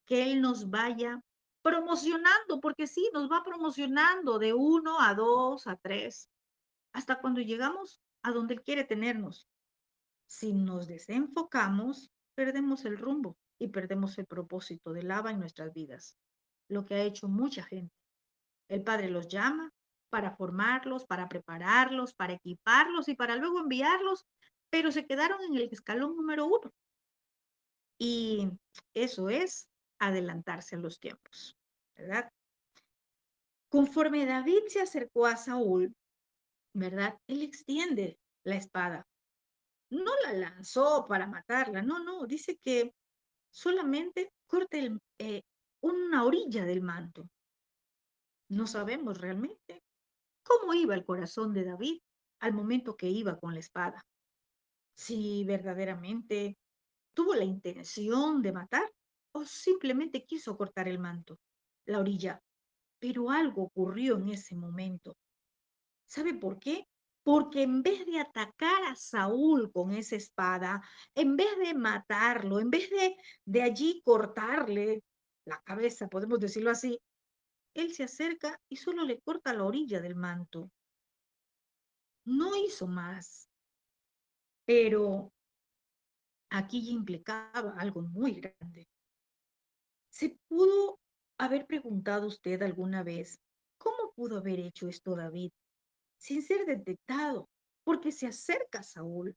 Speaker 1: que Él nos vaya promocionando, porque sí, nos va promocionando de 1 a 2 a 3, hasta cuando llegamos a donde Él quiere tenernos. Si nos desenfocamos, perdemos el rumbo y perdemos el propósito del ABA en nuestras vidas, lo que ha hecho mucha gente. El Padre los llama para formarlos, para prepararlos, para equiparlos y para luego enviarlos, pero se quedaron en el escalón número 1. Y eso es adelantarse a los tiempos, ¿verdad? Conforme David se acercó a Saúl, ¿verdad? Él extiende la espada. No la lanzó para matarla, no, no, dice que solamente corte una orilla del manto. No sabemos realmente cómo iba el corazón de David al momento que iba con la espada. Si verdaderamente tuvo la intención de matar o simplemente quiso cortar el manto, la orilla. Pero algo ocurrió en ese momento. ¿Sabe por qué? Porque en vez de atacar a Saúl con esa espada, en vez de matarlo, en vez de allí cortarle la cabeza, podemos decirlo así, él se acerca y solo le corta la orilla del manto. No hizo más, pero aquí ya implicaba algo muy grande. ¿Se pudo haber preguntado usted alguna vez cómo pudo haber hecho esto David sin ser detectado? Porque se acerca a Saúl.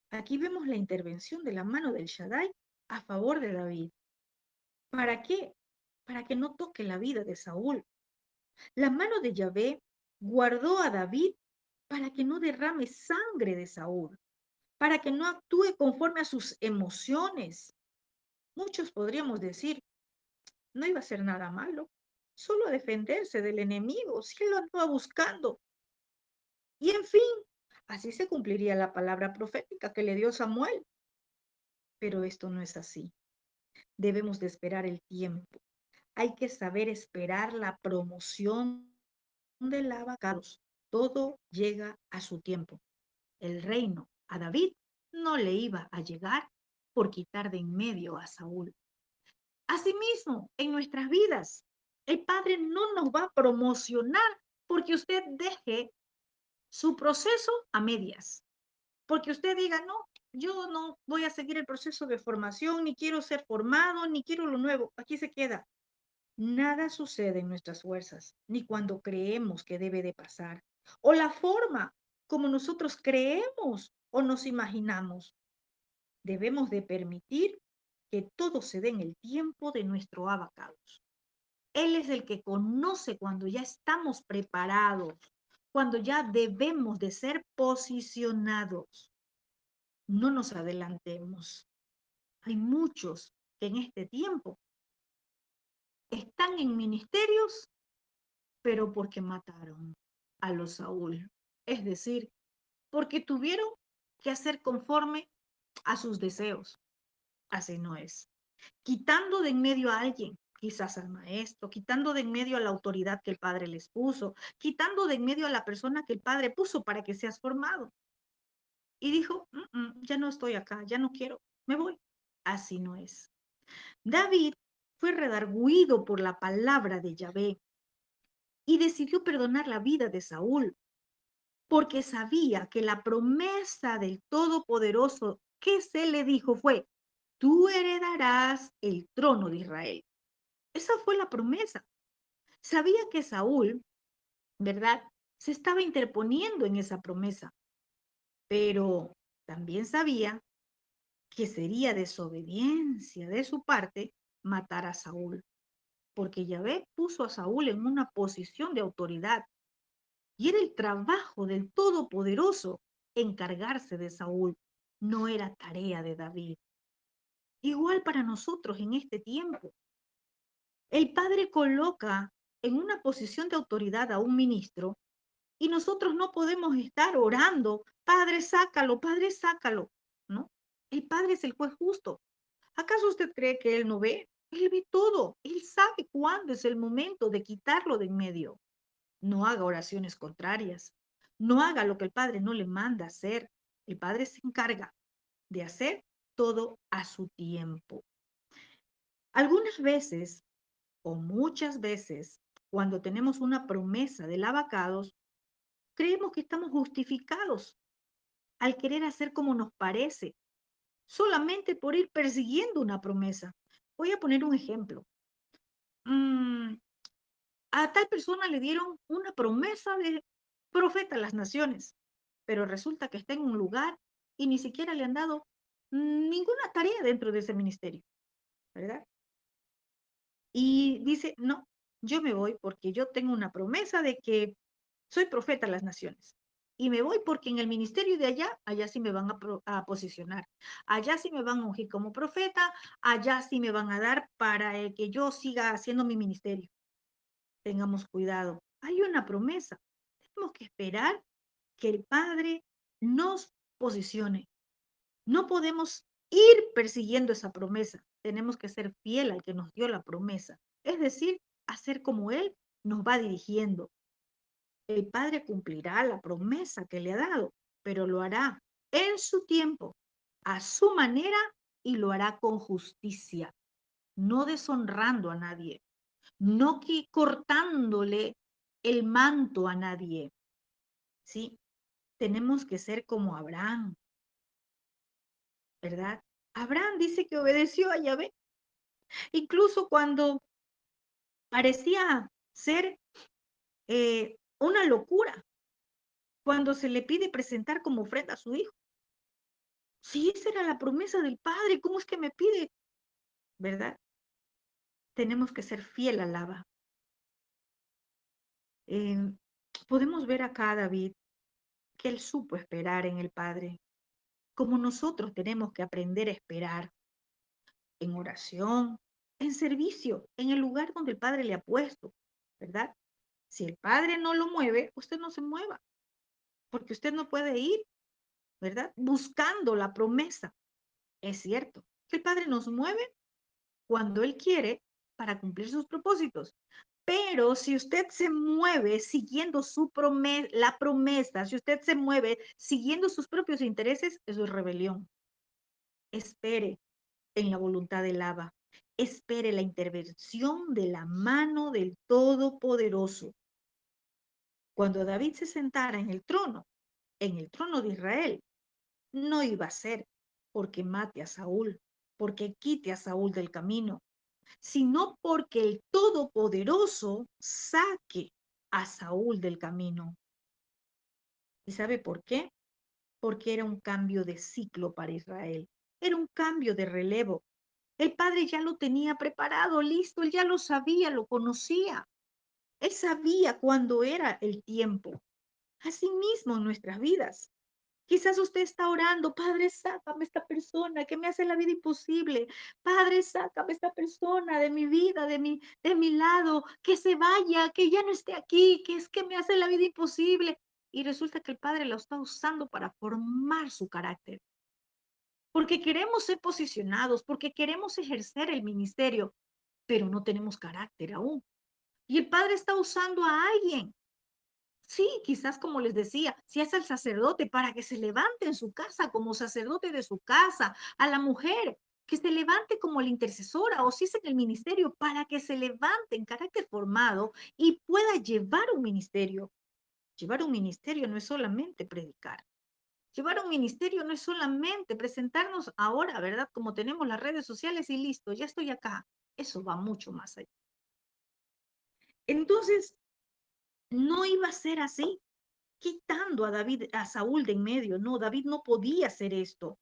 Speaker 1: Aquí vemos la intervención de la mano del Shaddai a favor de David. ¿Para qué? Para que no toque la vida de Saúl. La mano de Yahvé guardó a David para que no derrame sangre de Saúl, para que no actúe conforme a sus emociones. Muchos podríamos decir, no iba a hacer nada malo, solo defenderse del enemigo, si él lo andaba buscando. Y en fin, así se cumpliría la palabra profética que le dio Samuel. Pero esto no es así. Debemos de esperar el tiempo. Hay que saber esperar la promoción del abacados. Todo llega a su tiempo. El reino a David no le iba a llegar por quitar de en medio a Saúl. Asimismo, en nuestras vidas, el Padre no nos va a promocionar porque usted deje su proceso a medias. Porque usted diga, no, yo no voy a seguir el proceso de formación, ni quiero ser formado, ni quiero lo nuevo. Aquí se queda. Nada sucede en nuestras fuerzas, ni cuando creemos que debe de pasar, o la forma como nosotros creemos o nos imaginamos. Debemos de permitir que todo se dé en el tiempo de nuestro abacados. Él es el que conoce cuando ya estamos preparados, cuando ya debemos de ser posicionados. No nos adelantemos. Hay muchos que en este tiempo están en ministerios, pero porque mataron a los Saúl. Es decir, porque tuvieron que hacer conforme a sus deseos. Así no es. Quitando de en medio a alguien, quizás al maestro, quitando de en medio a la autoridad que el padre les puso, quitando de en medio a la persona que el padre puso para que seas formado. Y dijo, ya no estoy acá, ya no quiero, me voy. Así no es. David fue redarguido por la palabra de Yahvé y decidió perdonar la vida de Saúl, porque sabía que la promesa del Todopoderoso que se le dijo fue, tú heredarás el trono de Israel. Esa fue la promesa. Sabía que Saúl, ¿verdad? Se estaba interponiendo en esa promesa, pero también sabía que sería desobediencia de su parte matar a Saúl, porque Yahvé puso a Saúl en una posición de autoridad y era el trabajo del Todopoderoso encargarse de Saúl, no era tarea de David. Igual para nosotros en este tiempo. El Padre coloca en una posición de autoridad a un ministro y nosotros no podemos estar orando, Padre, sácalo, ¿no? El Padre es el juez justo. ¿Acaso usted cree que Él no ve? Él ve todo. Él sabe cuándo es el momento de quitarlo de en medio. No haga oraciones contrarias. No haga lo que el Padre no le manda hacer. El Padre se encarga de hacer todo a su tiempo. Algunas veces o muchas veces, cuando tenemos una promesa de lavacados, creemos que estamos justificados al querer hacer como nos parece, solamente por ir persiguiendo una promesa. Voy a poner un ejemplo. Mm, a tal persona le dieron una promesa de profeta a las naciones, pero resulta que está en un lugar y ni siquiera le han dado ninguna tarea dentro de ese ministerio, ¿verdad? Y dice, no, yo me voy porque yo tengo una promesa de que soy profeta a las naciones. Y me voy porque en el ministerio de allá, allá sí me van a posicionar. Allá sí me van a ungir como profeta, allá sí me van a dar para que yo siga haciendo mi ministerio. Tengamos cuidado. Hay una promesa. Tenemos que esperar que el Padre nos posicione. No podemos ir persiguiendo esa promesa. Tenemos que ser fiel al que nos dio la promesa. Es decir, hacer como Él nos va dirigiendo. El Padre cumplirá la promesa que le ha dado, pero lo hará en su tiempo, a su manera y lo hará con justicia, no deshonrando a nadie, no cortándole el manto a nadie. ¿Sí? Tenemos que ser como Abraham, ¿verdad? Abraham dice que obedeció a Yahvé, incluso cuando parecía ser una locura, cuando se le pide presentar como ofrenda a su hijo. Si esa era la promesa del Padre, ¿cómo es que me pide? ¿Verdad? Tenemos que ser fiel al Abba. Eh, podemos ver acá a David que él supo esperar en el Padre, como nosotros tenemos que aprender a esperar en oración, en servicio, en el lugar donde el Padre le ha puesto, ¿verdad? Si el Padre no lo mueve, usted no se mueva, porque usted no puede ir, ¿verdad? Buscando la promesa. Es cierto que el Padre nos mueve cuando Él quiere para cumplir sus propósitos. Pero si usted se mueve siguiendo la promesa, si usted se mueve siguiendo sus propios intereses, eso es rebelión. Espere en la voluntad del Abba. Espere la intervención de la mano del Todopoderoso. Cuando David se sentara en el trono de Israel, no iba a ser porque mate a Saúl, porque quite a Saúl del camino, sino porque el Todopoderoso saque a Saúl del camino. ¿Y sabe por qué? Porque era un cambio de ciclo para Israel, era un cambio de relevo. El Padre ya lo tenía preparado, listo, él ya lo sabía, lo conocía. Él sabía cuándo era el tiempo. Asimismo en nuestras vidas. Quizás usted está orando, Padre, sácame esta persona que me hace la vida imposible. Padre, sácame esta persona de mi vida, de mi lado, que se vaya, que ya no esté aquí, que es que me hace la vida imposible. Y resulta que el Padre lo está usando para formar su carácter. Porque queremos ser posicionados, porque queremos ejercer el ministerio, pero no tenemos carácter aún. Y el Padre está usando a alguien. Sí, quizás como les decía, si es el sacerdote para que se levante en su casa como sacerdote de su casa, a la mujer que se levante como la intercesora o si es en el ministerio para que se levante en carácter formado y pueda llevar un ministerio. Llevar un ministerio no es solamente predicar. Llevar un ministerio no es solamente presentarnos ahora, ¿verdad? Como tenemos las redes sociales y listo, ya estoy acá. Eso va mucho más allá. Entonces, no iba a ser así, quitando a David, a Saúl de en medio. No, David no podía hacer esto.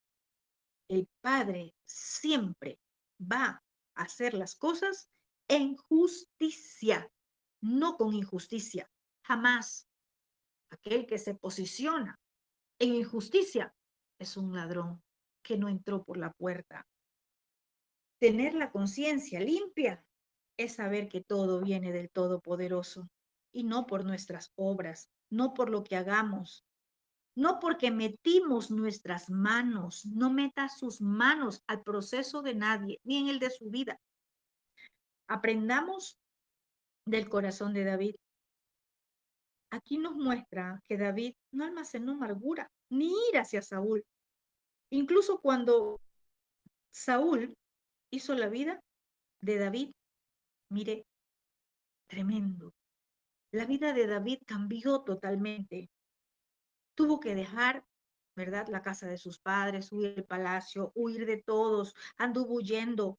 Speaker 1: El Padre siempre va a hacer las cosas en justicia, no con injusticia. Jamás. Aquel que se posiciona en injusticia es un ladrón que no entró por la puerta. Tener la conciencia limpia es saber que todo viene del Todopoderoso y no por nuestras obras, no por lo que hagamos, no porque metimos nuestras manos. No meta sus manos al proceso de nadie, ni en el de su vida. Aprendamos del corazón de David. Aquí nos muestra que David no almacenó amargura ni ira hacia Saúl. Incluso cuando Saúl hizo la vida de David, mire, tremendo. La vida de David cambió totalmente. Tuvo que dejar, ¿verdad?, la casa de sus padres, huir del palacio, huir de todos, anduvo huyendo,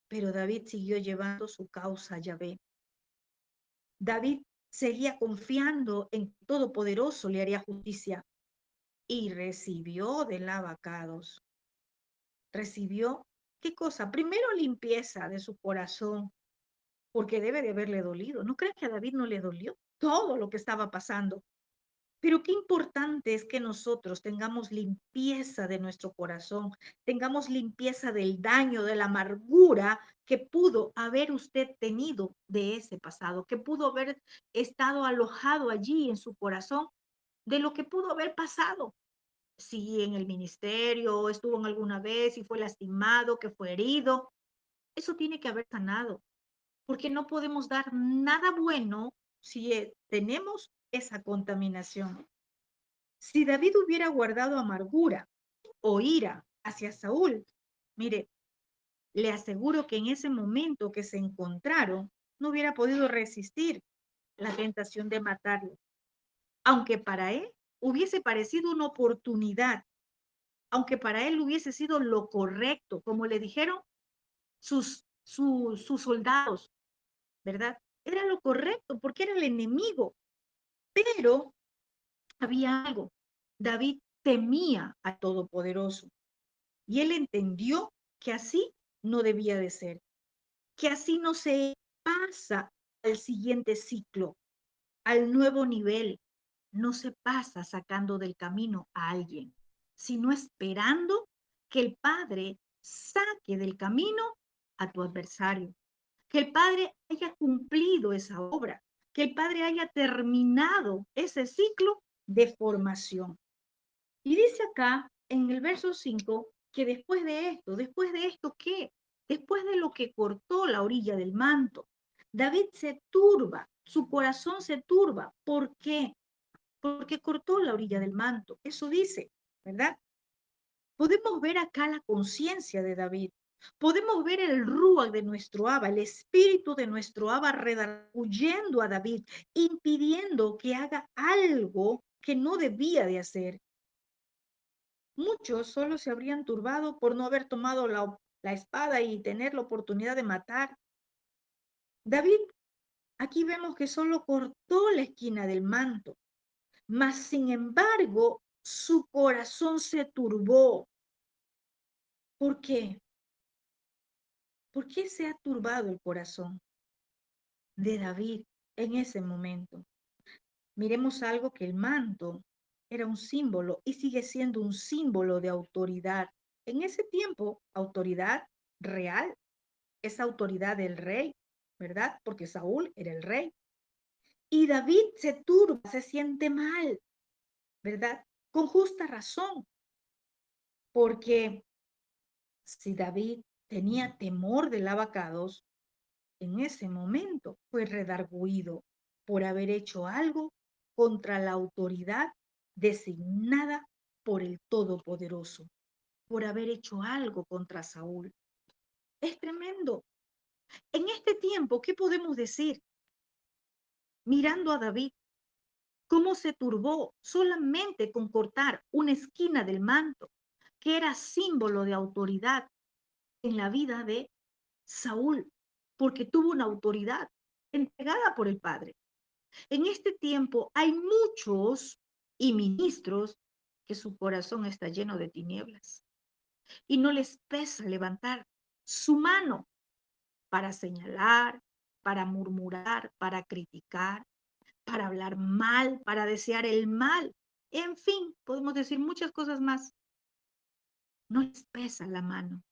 Speaker 1: pero David siguió llevando su causa a Yahvé. David seguía confiando en que el Todopoderoso le haría justicia y recibió del lavacados. Recibió, ¿qué cosa? Primero limpieza de su corazón, porque debe de haberle dolido. ¿No crees que a David no le dolió todo lo que estaba pasando? Pero qué importante es que nosotros tengamos limpieza de nuestro corazón, tengamos limpieza del daño, de la amargura que pudo haber usted tenido de ese pasado, que pudo haber estado alojado allí en su corazón, de lo que pudo haber pasado. Si en el ministerio estuvo en alguna vez, si fue lastimado, que fue herido, eso tiene que haber sanado, porque no podemos dar nada bueno si tenemos esa contaminación. Si David hubiera guardado amargura o ira hacia Saúl, mire, le aseguro que en ese momento que se encontraron, no hubiera podido resistir la tentación de matarlo, aunque para él hubiese parecido una oportunidad, aunque para él hubiese sido lo correcto, como le dijeron sus soldados, ¿verdad? Era lo correcto porque era el enemigo, pero había algo. David temía al Todopoderoso. Y él entendió que así no debía de ser, que así no se pasa al siguiente ciclo, al nuevo nivel. No se pasa sacando del camino a alguien, sino esperando que el Padre saque del camino a tu adversario, que el Padre haya cumplido esa obra, que el Padre haya terminado ese ciclo de formación. Y dice acá en el verso 5 que después de esto, ¿qué? Después de lo que cortó la orilla del manto, David se turba, su corazón se turba. ¿Por qué? Porque cortó la orilla del manto. Eso dice, ¿verdad? Podemos ver acá la conciencia de David. Podemos ver el rúa de nuestro Abba, el espíritu de nuestro Abba redarguyendo a David, impidiendo que haga algo que no debía de hacer. Muchos solo se habrían turbado por no haber tomado la espada y tener la oportunidad de matar. David, aquí vemos que solo cortó la esquina del manto, mas sin embargo su corazón se turbó. ¿Por qué? ¿Por qué se ha turbado el corazón de David en ese momento? Miremos algo, que el manto era un símbolo y sigue siendo un símbolo de autoridad. En ese tiempo, autoridad real, esa autoridad del rey, ¿verdad? Porque Saúl era el rey. Y David se turba, se siente mal, ¿verdad? Con justa razón, porque si David tenía temor del abacados, en ese momento fue redarguido por haber hecho algo contra la autoridad designada por el Todopoderoso, por haber hecho algo contra Saúl. Es tremendo. En este tiempo, ¿qué podemos decir? Mirando a David, cómo se turbó solamente con cortar una esquina del manto, que era símbolo de autoridad en la vida de Saúl, porque tuvo una autoridad entregada por el Padre. En este tiempo hay muchos y ministros que su corazón está lleno de tinieblas. y no les pesa levantar su mano para señalar, para murmurar, para criticar, para hablar mal, para desear el mal. En fin, podemos decir muchas cosas más. No les pesa la mano.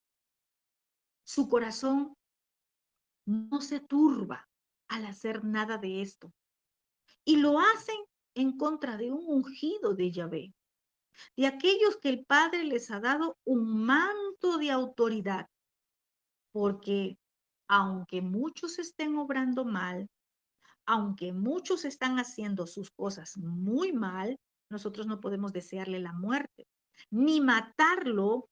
Speaker 1: Su corazón no se turba al hacer nada de esto. Y lo hacen en contra de un ungido de Yahvé, de aquellos que el Padre les ha dado un manto de autoridad, porque aunque muchos estén obrando mal, aunque muchos están haciendo sus cosas muy mal, nosotros no podemos desearle la muerte, ni matarlo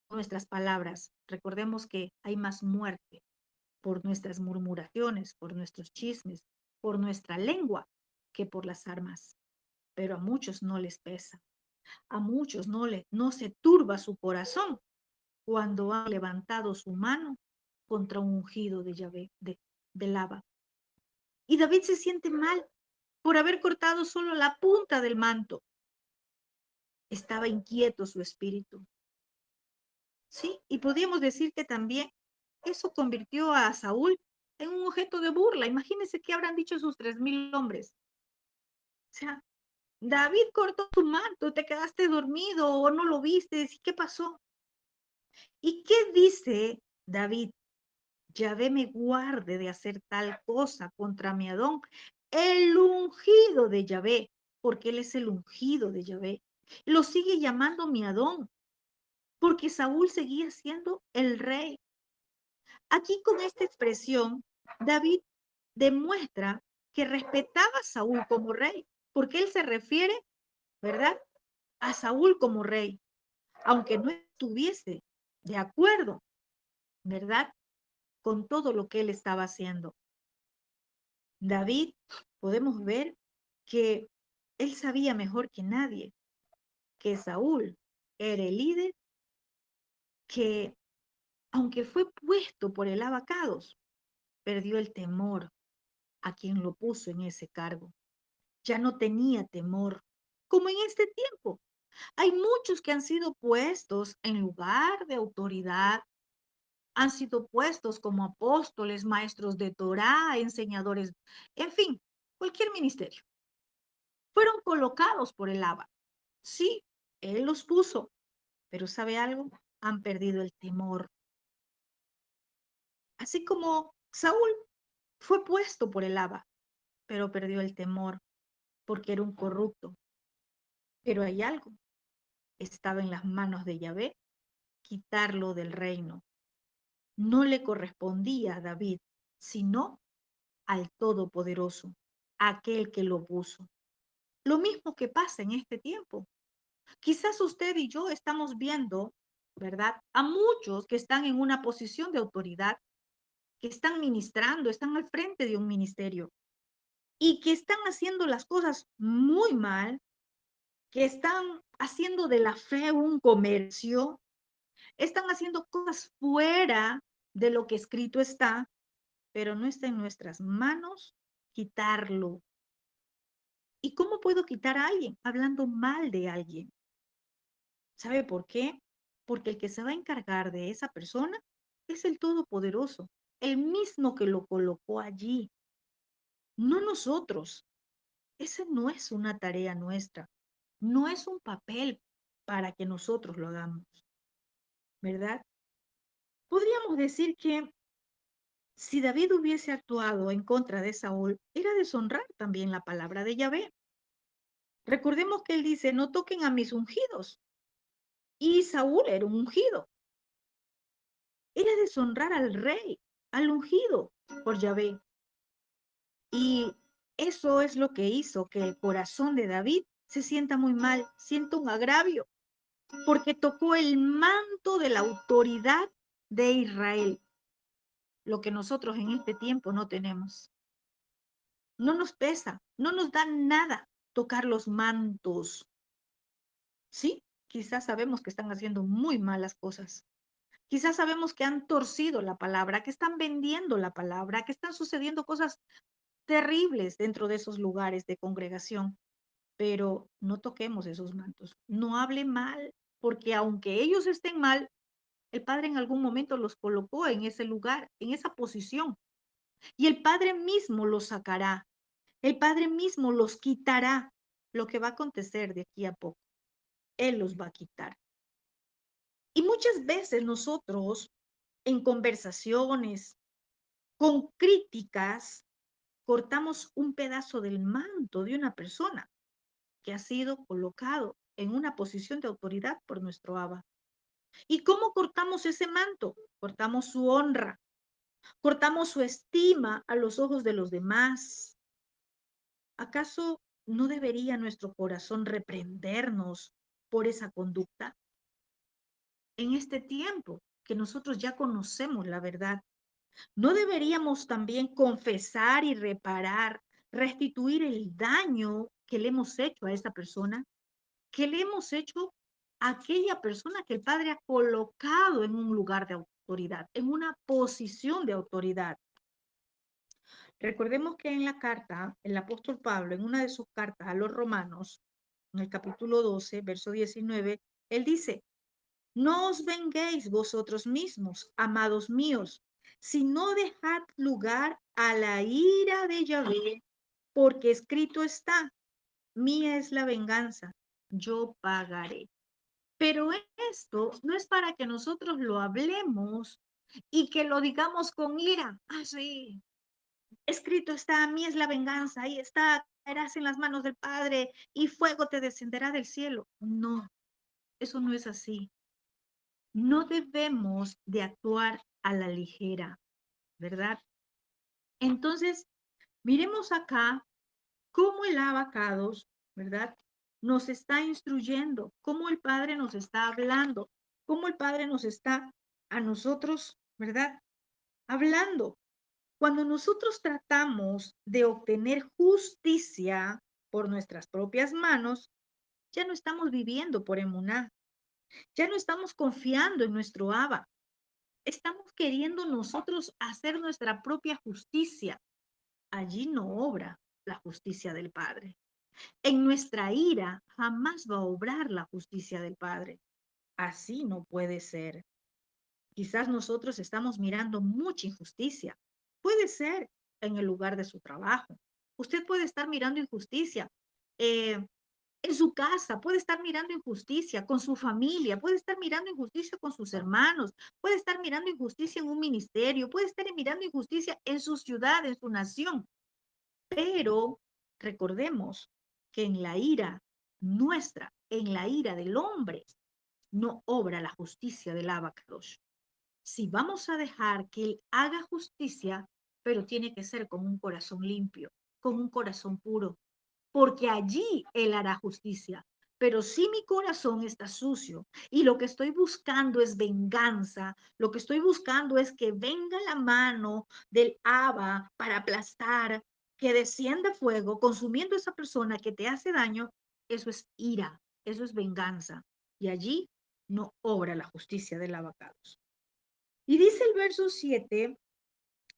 Speaker 1: con nuestras palabras. Recordemos que hay más muerte por nuestras murmuraciones, por nuestros chismes, por nuestra lengua, que por las armas. Pero a muchos no les pesa, a muchos no se turba su corazón cuando han levantado su mano contra un ungido de Yahvé, de lava. Y David se siente mal por haber cortado solo la punta del manto. Estaba inquieto su espíritu. Sí, y podríamos decir que también eso convirtió a Saúl en un objeto de burla. Imagínense qué habrán dicho sus 3,000 hombres. O sea, David cortó tu manto, te quedaste dormido o no lo viste. ¿Y qué pasó? ¿Y qué dice David? Yahvé me guarde de hacer tal cosa contra mi Adón, el ungido de Yahvé, porque él es el ungido de Yahvé. Lo sigue llamando mi Adón, porque Saúl seguía siendo el rey. Aquí con esta expresión, David demuestra que respetaba a Saúl como rey, porque él se refiere, ¿verdad?, a Saúl como rey, aunque no estuviese de acuerdo, ¿verdad?, con todo lo que él estaba haciendo. David, podemos ver que él sabía mejor que nadie que Saúl era el líder que, aunque fue puesto por el abacados, perdió el temor a quien lo puso en ese cargo. Ya no tenía temor, como en este tiempo. Hay muchos que han sido puestos en lugar de autoridad, han sido puestos como apóstoles, maestros de Torá, enseñadores, en fin, cualquier ministerio. Fueron colocados por el Abba. Sí, él los puso, pero ¿sabe algo? Han perdido el temor. Así como Saúl fue puesto por el Abba, pero perdió el temor porque era un corrupto. Pero hay algo, estaba en las manos de Yahvé quitarlo del reino. No le correspondía a David, sino al Todopoderoso, aquel que lo puso. Lo mismo que pasa en este tiempo. Quizás usted y yo estamos viendo, ¿verdad?, a muchos que están en una posición de autoridad, que están ministrando, están al frente de un ministerio y que están haciendo las cosas muy mal, que están haciendo de la fe un comercio, están haciendo cosas fuera de lo que escrito está, pero no está en nuestras manos quitarlo. ¿Y cómo puedo quitar a alguien? Hablando mal de alguien. ¿Sabe por qué? Porque el que se va a encargar de esa persona es el Todopoderoso, el mismo que lo colocó allí, no nosotros. Esa no es una tarea nuestra, no es un papel para que nosotros lo hagamos, ¿verdad? Podríamos decir que si David hubiese actuado en contra de Saúl, era deshonrar también la palabra de Yahvé. Recordemos que él dice, no toquen a mis ungidos. Y Saúl era un ungido. Era deshonrar al rey, al ungido por Yahvé. Y eso es lo que hizo que el corazón de David se sienta muy mal, sienta un agravio, porque tocó el manto de la autoridad de Israel, lo que nosotros en este tiempo no tenemos. No nos pesa, no nos da nada tocar los mantos. Sí, quizás sabemos que están haciendo muy malas cosas. Quizás sabemos que han torcido la palabra, que están vendiendo la palabra, que están sucediendo cosas terribles dentro de esos lugares de congregación, pero no toquemos esos mantos. No hable mal, porque aunque ellos estén mal, el Padre en algún momento los colocó en ese lugar, en esa posición, y el Padre mismo los sacará, el Padre mismo los quitará. Lo que va a acontecer de aquí a poco, Él los va a quitar. Y muchas veces nosotros, en conversaciones, con críticas, cortamos un pedazo del manto de una persona que ha sido colocado en una posición de autoridad por nuestro Abba. ¿Y cómo cortamos ese manto? Cortamos su honra, cortamos su estima a los ojos de los demás. ¿Acaso no debería nuestro corazón reprendernos por esa conducta? En este tiempo que nosotros ya conocemos la verdad, ¿no deberíamos también confesar y reparar, restituir el daño que le hemos hecho a esa persona? ¿Qué le hemos hecho a aquella persona que el Padre ha colocado en un lugar de autoridad, en una posición de autoridad? Recordemos que en la carta, el apóstol Pablo, en una de sus cartas a los romanos, en el capítulo 12, verso 19, él dice, no os venguéis vosotros mismos, amados míos, sino dejad lugar a la ira de Yahvé, porque escrito está, mía es la venganza, yo pagaré. Pero esto no es para que nosotros lo hablemos y que lo digamos con ira. Ah, sí, escrito está, a mí es la venganza, ahí está, caerás en las manos del Padre y fuego te descenderá del cielo. No, eso no es así. No debemos de actuar a la ligera, ¿verdad? Entonces, miremos acá cómo el abacados, ¿verdad? Nos está instruyendo, cómo el Padre nos está hablando, cómo el Padre nos está a nosotros, ¿verdad? Hablando. Cuando nosotros tratamos de obtener justicia por nuestras propias manos, ya no estamos viviendo por emuná, ya no estamos confiando en nuestro Abba, estamos queriendo nosotros hacer nuestra propia justicia. Allí no obra la justicia del Padre. En nuestra ira jamás va a obrar la justicia del Padre. Así no puede ser. Quizás nosotros estamos mirando mucha injusticia. Puede ser en el lugar de su trabajo. Usted puede estar mirando injusticia eh, en su casa, puede estar mirando injusticia con su familia, puede estar mirando injusticia con sus hermanos, puede estar mirando injusticia en un ministerio, puede estar mirando injusticia en su ciudad, en su nación. Pero recordemos que en la ira nuestra, en la ira del hombre, no obra la justicia del Abacadosh. Si vamos a dejar que Él haga justicia, pero tiene que ser con un corazón limpio, con un corazón puro, porque allí Él hará justicia. Pero si mi corazón está sucio y lo que estoy buscando es venganza, lo que estoy buscando es que venga la mano del Abba para aplastar, que descienda fuego, consumiendo a esa persona que te hace daño, eso es ira, eso es venganza. Y allí no obra la justicia del abacados. Y dice el verso 7,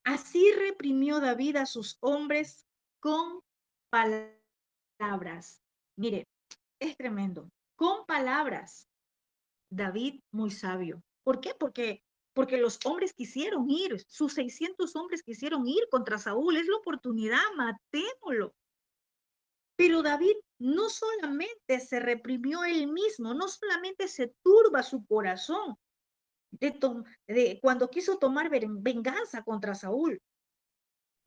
Speaker 1: así reprimió David a sus hombres con palabras. Mire, es tremendo. Con palabras. David muy sabio. ¿Por qué? Porque los hombres quisieron ir, sus 600 hombres quisieron ir contra Saúl. Es la oportunidad, matémoslo. Pero David no solamente se reprimió él mismo, no solamente se turba su corazón cuando quiso tomar venganza contra Saúl,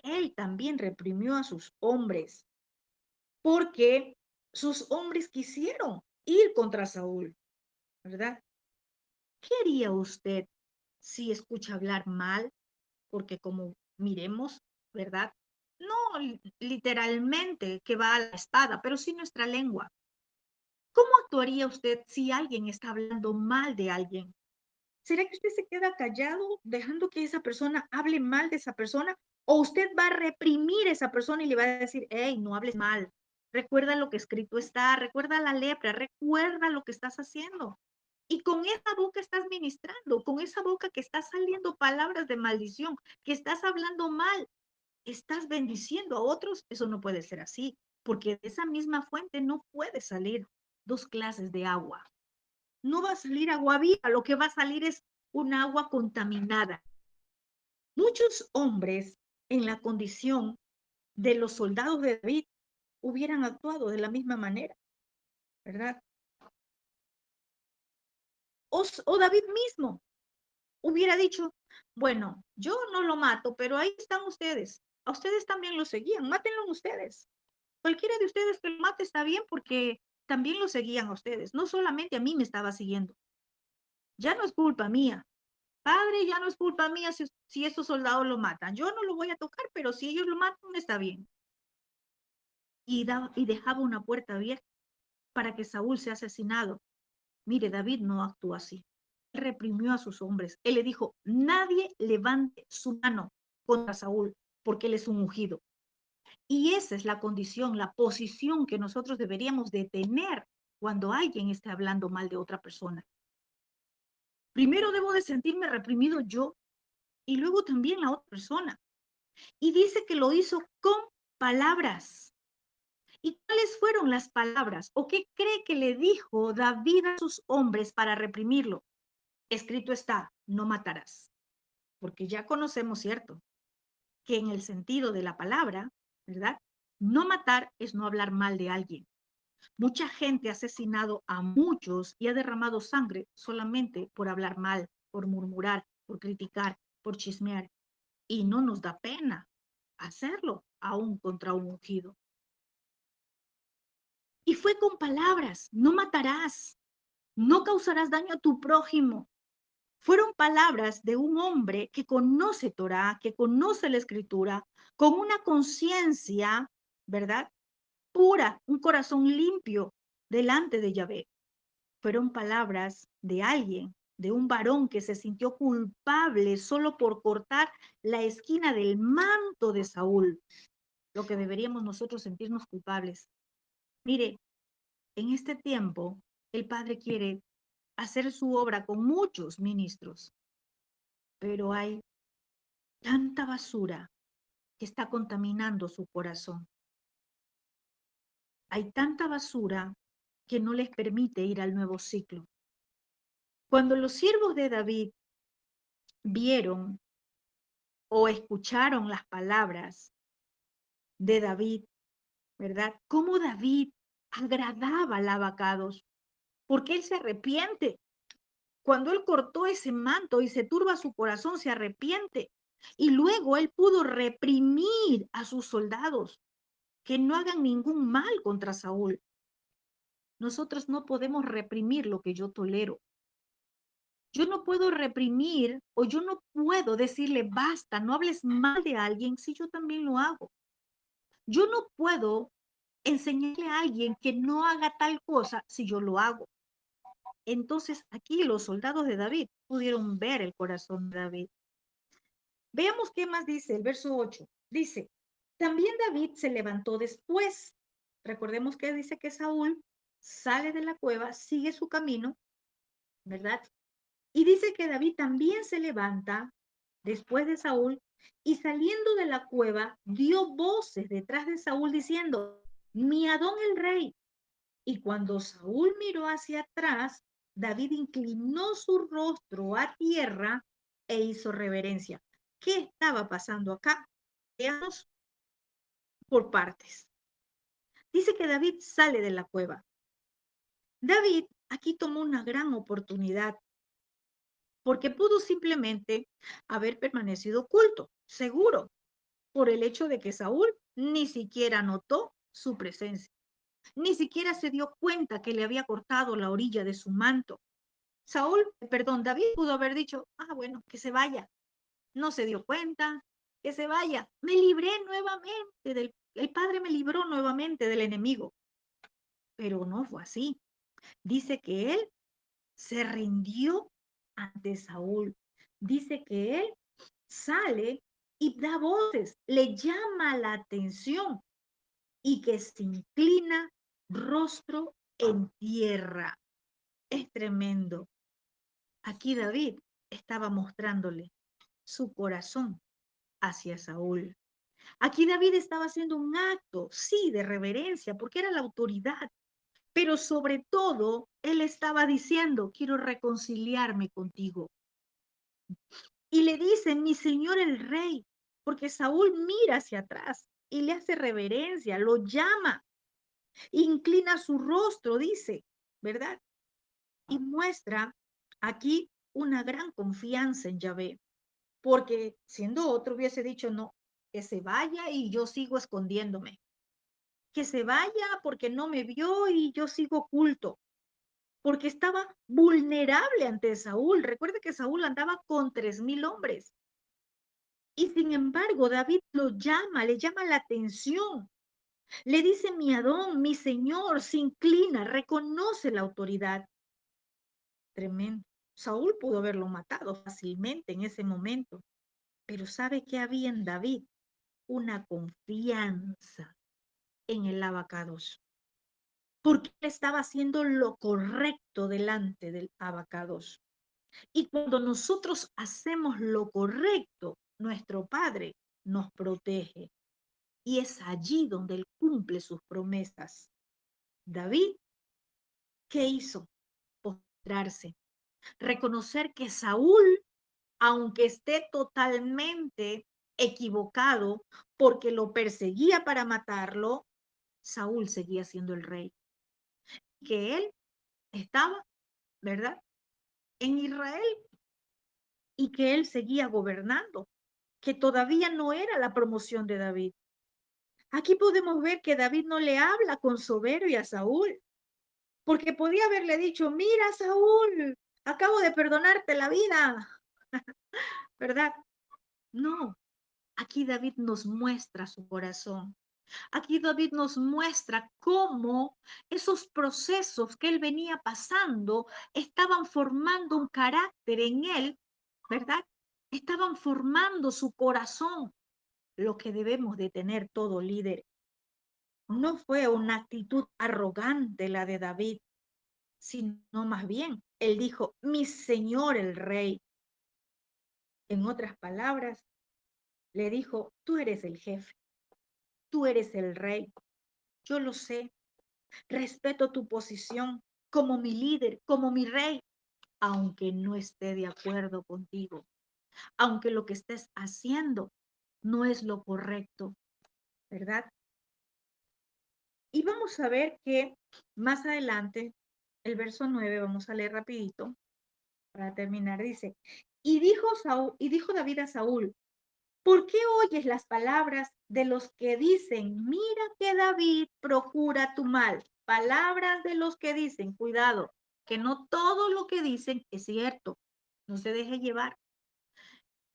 Speaker 1: él también reprimió a sus hombres, porque sus hombres quisieron ir contra Saúl, ¿verdad? ¿Qué haría usted si escucha hablar mal? Porque como miremos, ¿verdad? No literalmente que va a la espada, pero sí nuestra lengua. ¿Cómo actuaría usted si alguien está hablando mal de alguien? ¿Será que usted se queda callado dejando que esa persona hable mal de esa persona? ¿O usted va a reprimir a esa persona y le va a decir, hey, no hables mal? Recuerda lo que escrito está, recuerda la lepra, recuerda lo que estás haciendo. Y con esa boca estás ministrando, con esa boca que estás saliendo palabras de maldición, que estás hablando mal, estás bendiciendo a otros. Eso no puede ser así, porque de esa misma fuente no puede salir dos clases de agua. no va a salir agua viva, lo que va a salir es un agua contaminada. Muchos hombres en la condición de los soldados de David hubieran actuado de la misma manera, ¿verdad? O David mismo hubiera dicho, bueno, yo no lo mato, pero ahí están ustedes. A ustedes también lo seguían, mátenlo ustedes. Cualquiera de ustedes que lo mate está bien porque también lo seguían a ustedes. No solamente a mí me estaba siguiendo. Ya no es culpa mía. Padre, ya no es culpa mía si estos soldados lo matan. Yo no lo voy a tocar, pero si ellos lo matan, está bien. Y dejaba una puerta abierta para que Saúl sea asesinado. Mire, David no actuó así. Él reprimió a sus hombres. Él le dijo, nadie levante su mano contra Saúl, porque él es un ungido. Y esa es la condición, la posición que nosotros deberíamos de tener cuando alguien esté hablando mal de otra persona. Primero debo de sentirme reprimido yo y luego también la otra persona. Y dice que lo hizo con palabras. ¿Y cuáles fueron las palabras? ¿O qué cree que le dijo David a sus hombres para reprimirlo? Escrito está, no matarás. Porque ya conocemos, ¿cierto? Que en el sentido de la palabra, ¿verdad? No matar es no hablar mal de alguien. Mucha gente ha asesinado a muchos y ha derramado sangre solamente por hablar mal, por murmurar, por criticar, por chismear. Y no nos da pena hacerlo aún contra un ungido. Y fue con palabras, no matarás, no causarás daño a tu prójimo. Fueron palabras de un hombre que conoce Torah, que conoce la escritura, con una conciencia, ¿verdad? Pura, un corazón limpio delante de Yahvé. Fueron palabras de alguien, de un varón que se sintió culpable solo por cortar la esquina del manto de Saúl, lo que deberíamos nosotros sentirnos culpables. Mire, en este tiempo, el Padre quiere hacer su obra con muchos ministros, pero hay tanta basura que está contaminando su corazón. Hay tanta basura que no les permite ir al nuevo ciclo. Cuando los siervos de David vieron o escucharon las palabras de David, ¿verdad? Cómo David agradaba al abacados, porque él se arrepiente. Cuando él cortó ese manto y se turba su corazón, se arrepiente. Y luego él pudo reprimir a sus soldados que no hagan ningún mal contra Saúl. Nosotros no podemos reprimir lo que yo tolero. Yo no puedo reprimir o yo no puedo decirle basta, no hables mal de alguien si yo también lo hago. Yo no puedo enseñarle a alguien que no haga tal cosa si yo lo hago. Entonces aquí los soldados de David pudieron ver el corazón de David. Veamos qué más dice el verso 8. Dice, también David se levantó después. Recordemos que dice que Saúl sale de la cueva, sigue su camino, ¿verdad? Y dice que David también se levanta después de Saúl y saliendo de la cueva dio voces detrás de Saúl diciendo, mi Adón el rey. Y cuando Saúl miró hacia atrás, David inclinó su rostro a tierra e hizo reverencia. ¿Qué estaba pasando acá? Veamos por partes. Dice que David sale de la cueva. David aquí tomó una gran oportunidad porque pudo simplemente haber permanecido oculto, seguro, por el hecho de que Saúl ni siquiera notó su presencia, ni siquiera se dio cuenta que le había cortado la orilla de su manto. David pudo haber dicho, bueno, que se vaya, no se dio cuenta, que se vaya, me libré nuevamente el Padre me libró nuevamente del enemigo, pero no fue así. Dice que él se rindió ante Saúl. Dice que él sale y da voces, le llama la atención y que se inclina rostro en tierra. Es tremendo. Aquí David estaba mostrándole su corazón hacia Saúl. Aquí David estaba haciendo un acto, sí, de reverencia, porque era la autoridad, pero sobre todo, él estaba diciendo, quiero reconciliarme contigo. Y le dice, mi señor el rey, porque Saúl mira hacia atrás y le hace reverencia, lo llama, inclina su rostro, dice, ¿verdad? Y muestra aquí una gran confianza en Yahvé, porque siendo otro hubiese dicho, no, que se vaya y yo sigo escondiéndome, que se vaya porque no me vio y yo sigo oculto, porque estaba vulnerable ante Saúl. Recuerde que Saúl andaba con 3000 hombres. Y sin embargo, David lo llama, le llama la atención. Le dice, mi Adón, mi Señor, se inclina, reconoce la autoridad. Tremendo. Saúl pudo haberlo matado fácilmente en ese momento, pero ¿sabe qué había en David? Una confianza en el abacados, porque él estaba haciendo lo correcto delante del abacados. Y cuando nosotros hacemos lo correcto, nuestro Padre nos protege. Y es allí donde Él cumple sus promesas. David, ¿qué hizo? Postrarse, reconocer que Saúl, aunque esté totalmente equivocado porque lo perseguía para matarlo, Saúl seguía siendo el rey. Que él estaba, ¿verdad?, en Israel y que él seguía gobernando, que todavía no era la promoción de David. Aquí podemos ver que David no le habla con soberbia a Saúl, porque podía haberle dicho, mira, Saúl, acabo de perdonarte la vida, ¿verdad? No, aquí David nos muestra su corazón. Aquí David nos muestra cómo esos procesos que él venía pasando estaban formando un carácter en él, ¿verdad? Estaban formando su corazón, lo que debemos de tener todo líder. No fue una actitud arrogante la de David, sino más bien, él dijo, mi señor el rey. En otras palabras, le dijo, tú eres el jefe, tú eres el rey, yo lo sé, respeto tu posición como mi líder, como mi rey, aunque no esté de acuerdo contigo, aunque lo que estés haciendo no es lo correcto, ¿verdad? Y vamos a ver que más adelante, el verso 9, vamos a leer rapidito para terminar, dice, y dijo David a Saúl, ¿por qué oyes las palabras de los que dicen, mira que David procura tu mal? Palabras de los que dicen, cuidado, que no todo lo que dicen es cierto. No se deje llevar.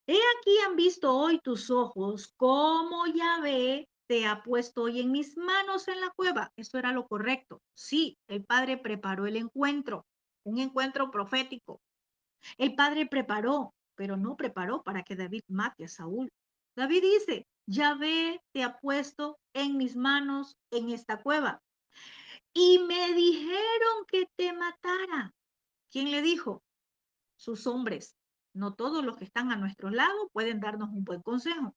Speaker 1: He aquí han visto hoy tus ojos cómo Yahvé te ha puesto hoy en mis manos en la cueva. Eso era lo correcto. Sí, el Padre preparó el encuentro, un encuentro profético. El padre preparó, pero no preparó para que David mate a Saúl. David dice, Yahvé te ha puesto en mis manos en esta cueva. Y me dijeron que te matara. ¿Quién le dijo? Sus hombres. No todos los que están a nuestro lado pueden darnos un buen consejo.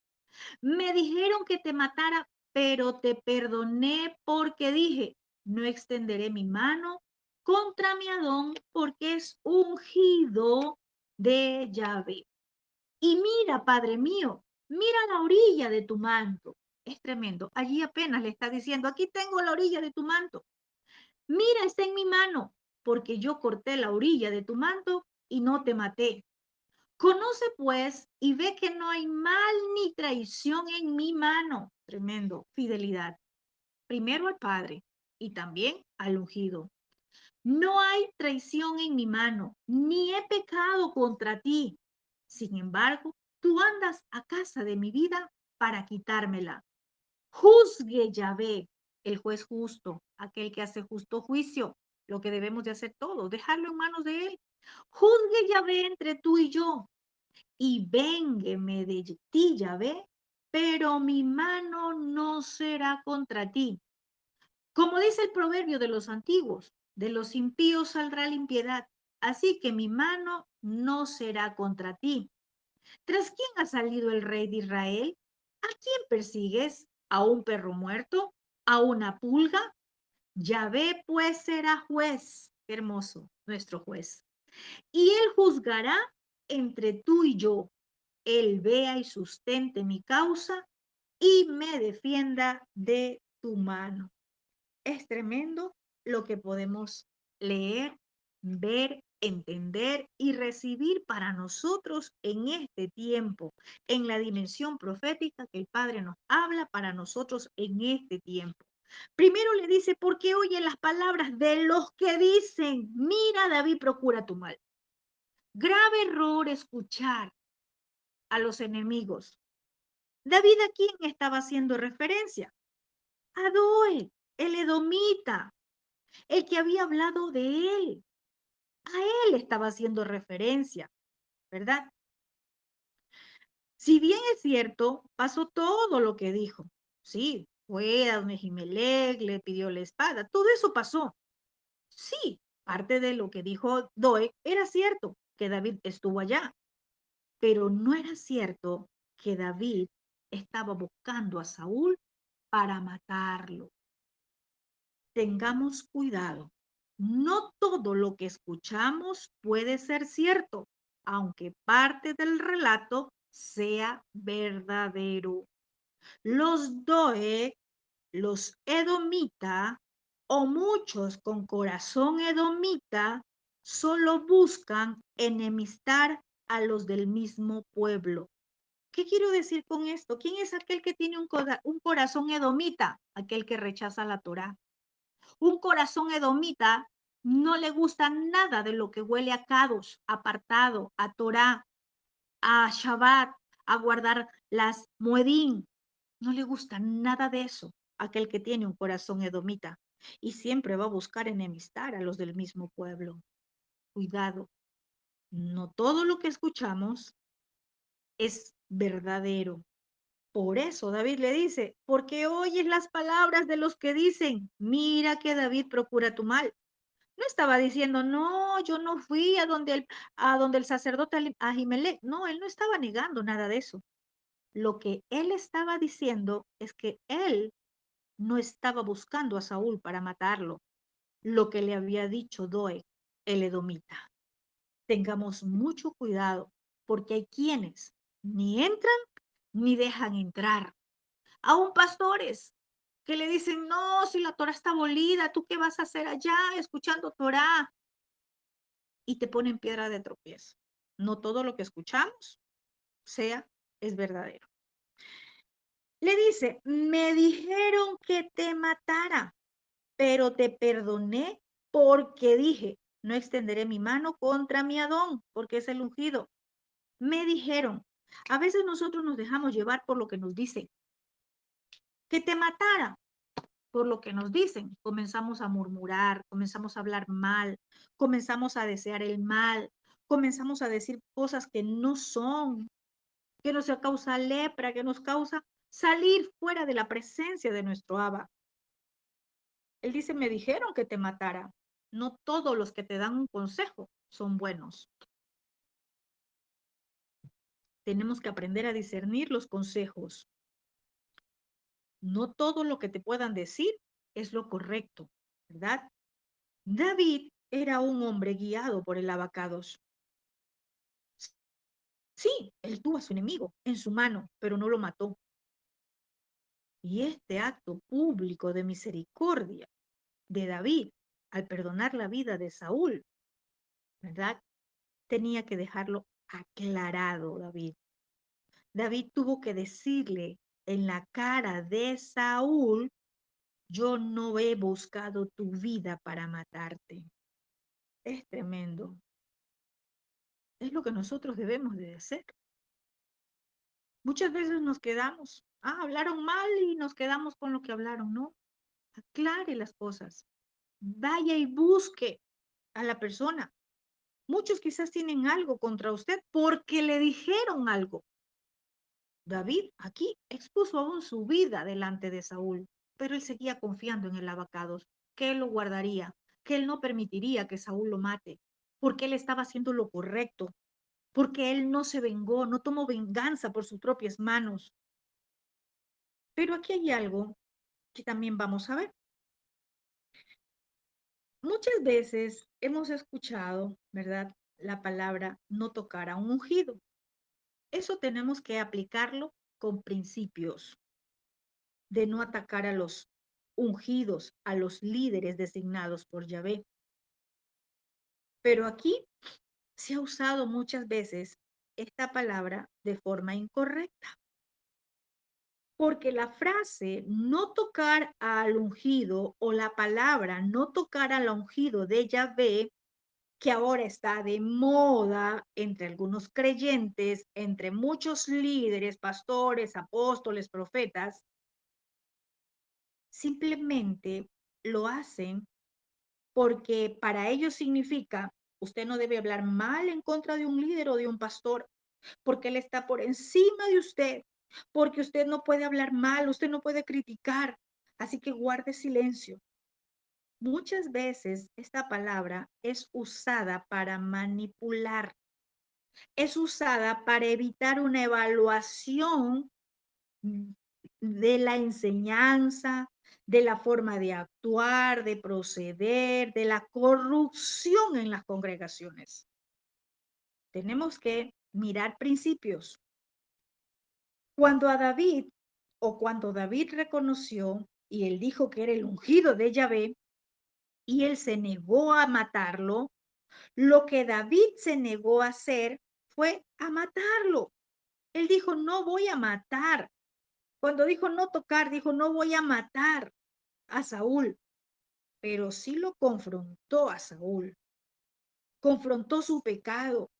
Speaker 1: Me dijeron que te matara, pero te perdoné porque dije, no extenderé mi mano contra mi Adón porque es ungido de Yahvé. Y mira, Padre mío, mira la orilla de tu manto. Es tremendo. Allí apenas le está diciendo, aquí tengo la orilla de tu manto. Mira, está en mi mano, porque yo corté la orilla de tu manto y no te maté. Conoce pues y ve que no hay mal ni traición en mi mano. Tremendo, fidelidad. Primero al Padre y también al ungido. No hay traición en mi mano, ni he pecado contra ti. Sin embargo, tú andas a casa de mi vida para quitármela. Juzgue Yahvé, el juez justo, aquel que hace justo juicio, lo que debemos de hacer todos, dejarlo en manos de él. Juzgue Yahvé entre tú y yo, y véngueme de ti, Yahvé, pero mi mano no será contra ti. Como dice el proverbio de los antiguos, de los impíos saldrá la impiedad, así que mi mano no será contra ti. ¿Tras quién ha salido el rey de Israel? ¿A quién persigues? ¿A un perro muerto? ¿A una pulga? Yahvé pues será juez, qué hermoso, nuestro juez. Y él juzgará entre tú y yo. Él vea y sustente mi causa y me defienda de tu mano. Es tremendo lo que podemos leer, ver, entender y recibir para nosotros en este tiempo, en la dimensión profética que el Padre nos habla para nosotros en este tiempo. Primero le dice, porque oye las palabras de los que dicen, mira David, procura tu mal. Grave error escuchar a los enemigos. David, ¿a quién estaba haciendo referencia? A Doeg, el edomita, el que había hablado de él. A él estaba haciendo referencia, ¿verdad? Si bien es cierto, pasó todo lo que dijo. Sí, fue a donde Jimelec, le pidió la espada, todo eso pasó. Sí, parte de lo que dijo Doeg era cierto, que David estuvo allá, pero no era cierto que David estaba buscando a Saúl para matarlo. Tengamos cuidado. No todo lo que escuchamos puede ser cierto, aunque parte del relato sea verdadero. Los Doeg, los edomita o muchos con corazón edomita solo buscan enemistar a los del mismo pueblo. ¿Qué quiero decir con esto? ¿Quién es aquel que tiene un corazón edomita? Aquel que rechaza la Torá. Un corazón edomita no le gusta nada de lo que huele a Kadosh, apartado, a Torá, a Shabbat, a guardar las muedín. No le gusta nada de eso, aquel que tiene un corazón edomita. Y siempre va a buscar enemistar a los del mismo pueblo. Cuidado, no todo lo que escuchamos es verdadero. Por eso David le dice, porque oyes las palabras de los que dicen, mira que David procura tu mal. No estaba diciendo, no, yo no fui a donde el sacerdote Ahimelech. No, él no estaba negando nada de eso. Lo que él estaba diciendo es que él no estaba buscando a Saúl para matarlo, lo que le había dicho Doeg, el edomita. Tengamos mucho cuidado, porque hay quienes ni entran ni dejan entrar. Aún pastores que le dicen, no, si la Torah está abolida, ¿tú qué vas a hacer allá escuchando Torah? Y te ponen piedra de tropiezo. No todo lo que escuchamos es verdadero. Le dice, me dijeron que te matara, pero te perdoné porque dije, no extenderé mi mano contra mi Adón, porque es el ungido. Me dijeron, a veces nosotros nos dejamos llevar por lo que nos dicen, que te matara, por lo que nos dicen. Comenzamos a murmurar, comenzamos a hablar mal, comenzamos a desear el mal, comenzamos a decir cosas que no son, que nos causa lepra, que nos causa salir fuera de la presencia de nuestro Abba. Él dice, me dijeron que te matara. No todos los que te dan un consejo son buenos. Tenemos que aprender a discernir los consejos. No todo lo que te puedan decir es lo correcto, ¿verdad? David era un hombre guiado por el abacados. Sí, él tuvo a su enemigo en su mano, pero no lo mató. Y este acto público de misericordia de David al perdonar la vida de Saúl, ¿verdad? Tenía que dejarlo aclarado, David. David tuvo que decirle en la cara de Saúl, yo no he buscado tu vida para matarte. Es tremendo. Es lo que nosotros debemos de hacer. Muchas veces nos quedamos, hablaron mal y nos quedamos con lo que hablaron, ¿no? Aclare las cosas. Vaya y busque a la persona. Muchos quizás tienen algo contra usted porque le dijeron algo. David aquí expuso aún su vida delante de Saúl, pero él seguía confiando en el abacados, que él lo guardaría, que él no permitiría que Saúl lo mate, porque él estaba haciendo lo correcto, porque él no se vengó, no tomó venganza por sus propias manos. Pero aquí hay algo que también vamos a ver. Muchas veces hemos escuchado, ¿verdad? La palabra no tocar a un ungido. Eso tenemos que aplicarlo con principios de no atacar a los ungidos, a los líderes designados por Yahvé. Pero aquí se ha usado muchas veces esta palabra de forma incorrecta, porque la frase no tocar al ungido o la palabra no tocar al ungido de Yahvé, que ahora está de moda entre algunos creyentes, entre muchos líderes, pastores, apóstoles, profetas, simplemente lo hacen porque para ellos significa, usted no debe hablar mal en contra de un líder o de un pastor, porque él está por encima de usted, porque usted no puede hablar mal, usted no puede criticar, así que guarde silencio. Muchas veces esta palabra es usada para manipular, es usada para evitar una evaluación mm, de la enseñanza, de la forma de actuar, de proceder, de la corrupción en las congregaciones. Tenemos que mirar principios. Cuando a David, o cuando David reconoció y él dijo que era el ungido de Yahvé, y él se negó a matarlo, lo que David se negó a hacer fue a matarlo. Él dijo, no voy a matar. Cuando dijo no tocar, dijo, no voy a matar a Saúl, pero sí lo confrontó a Saúl, confrontó su pecado.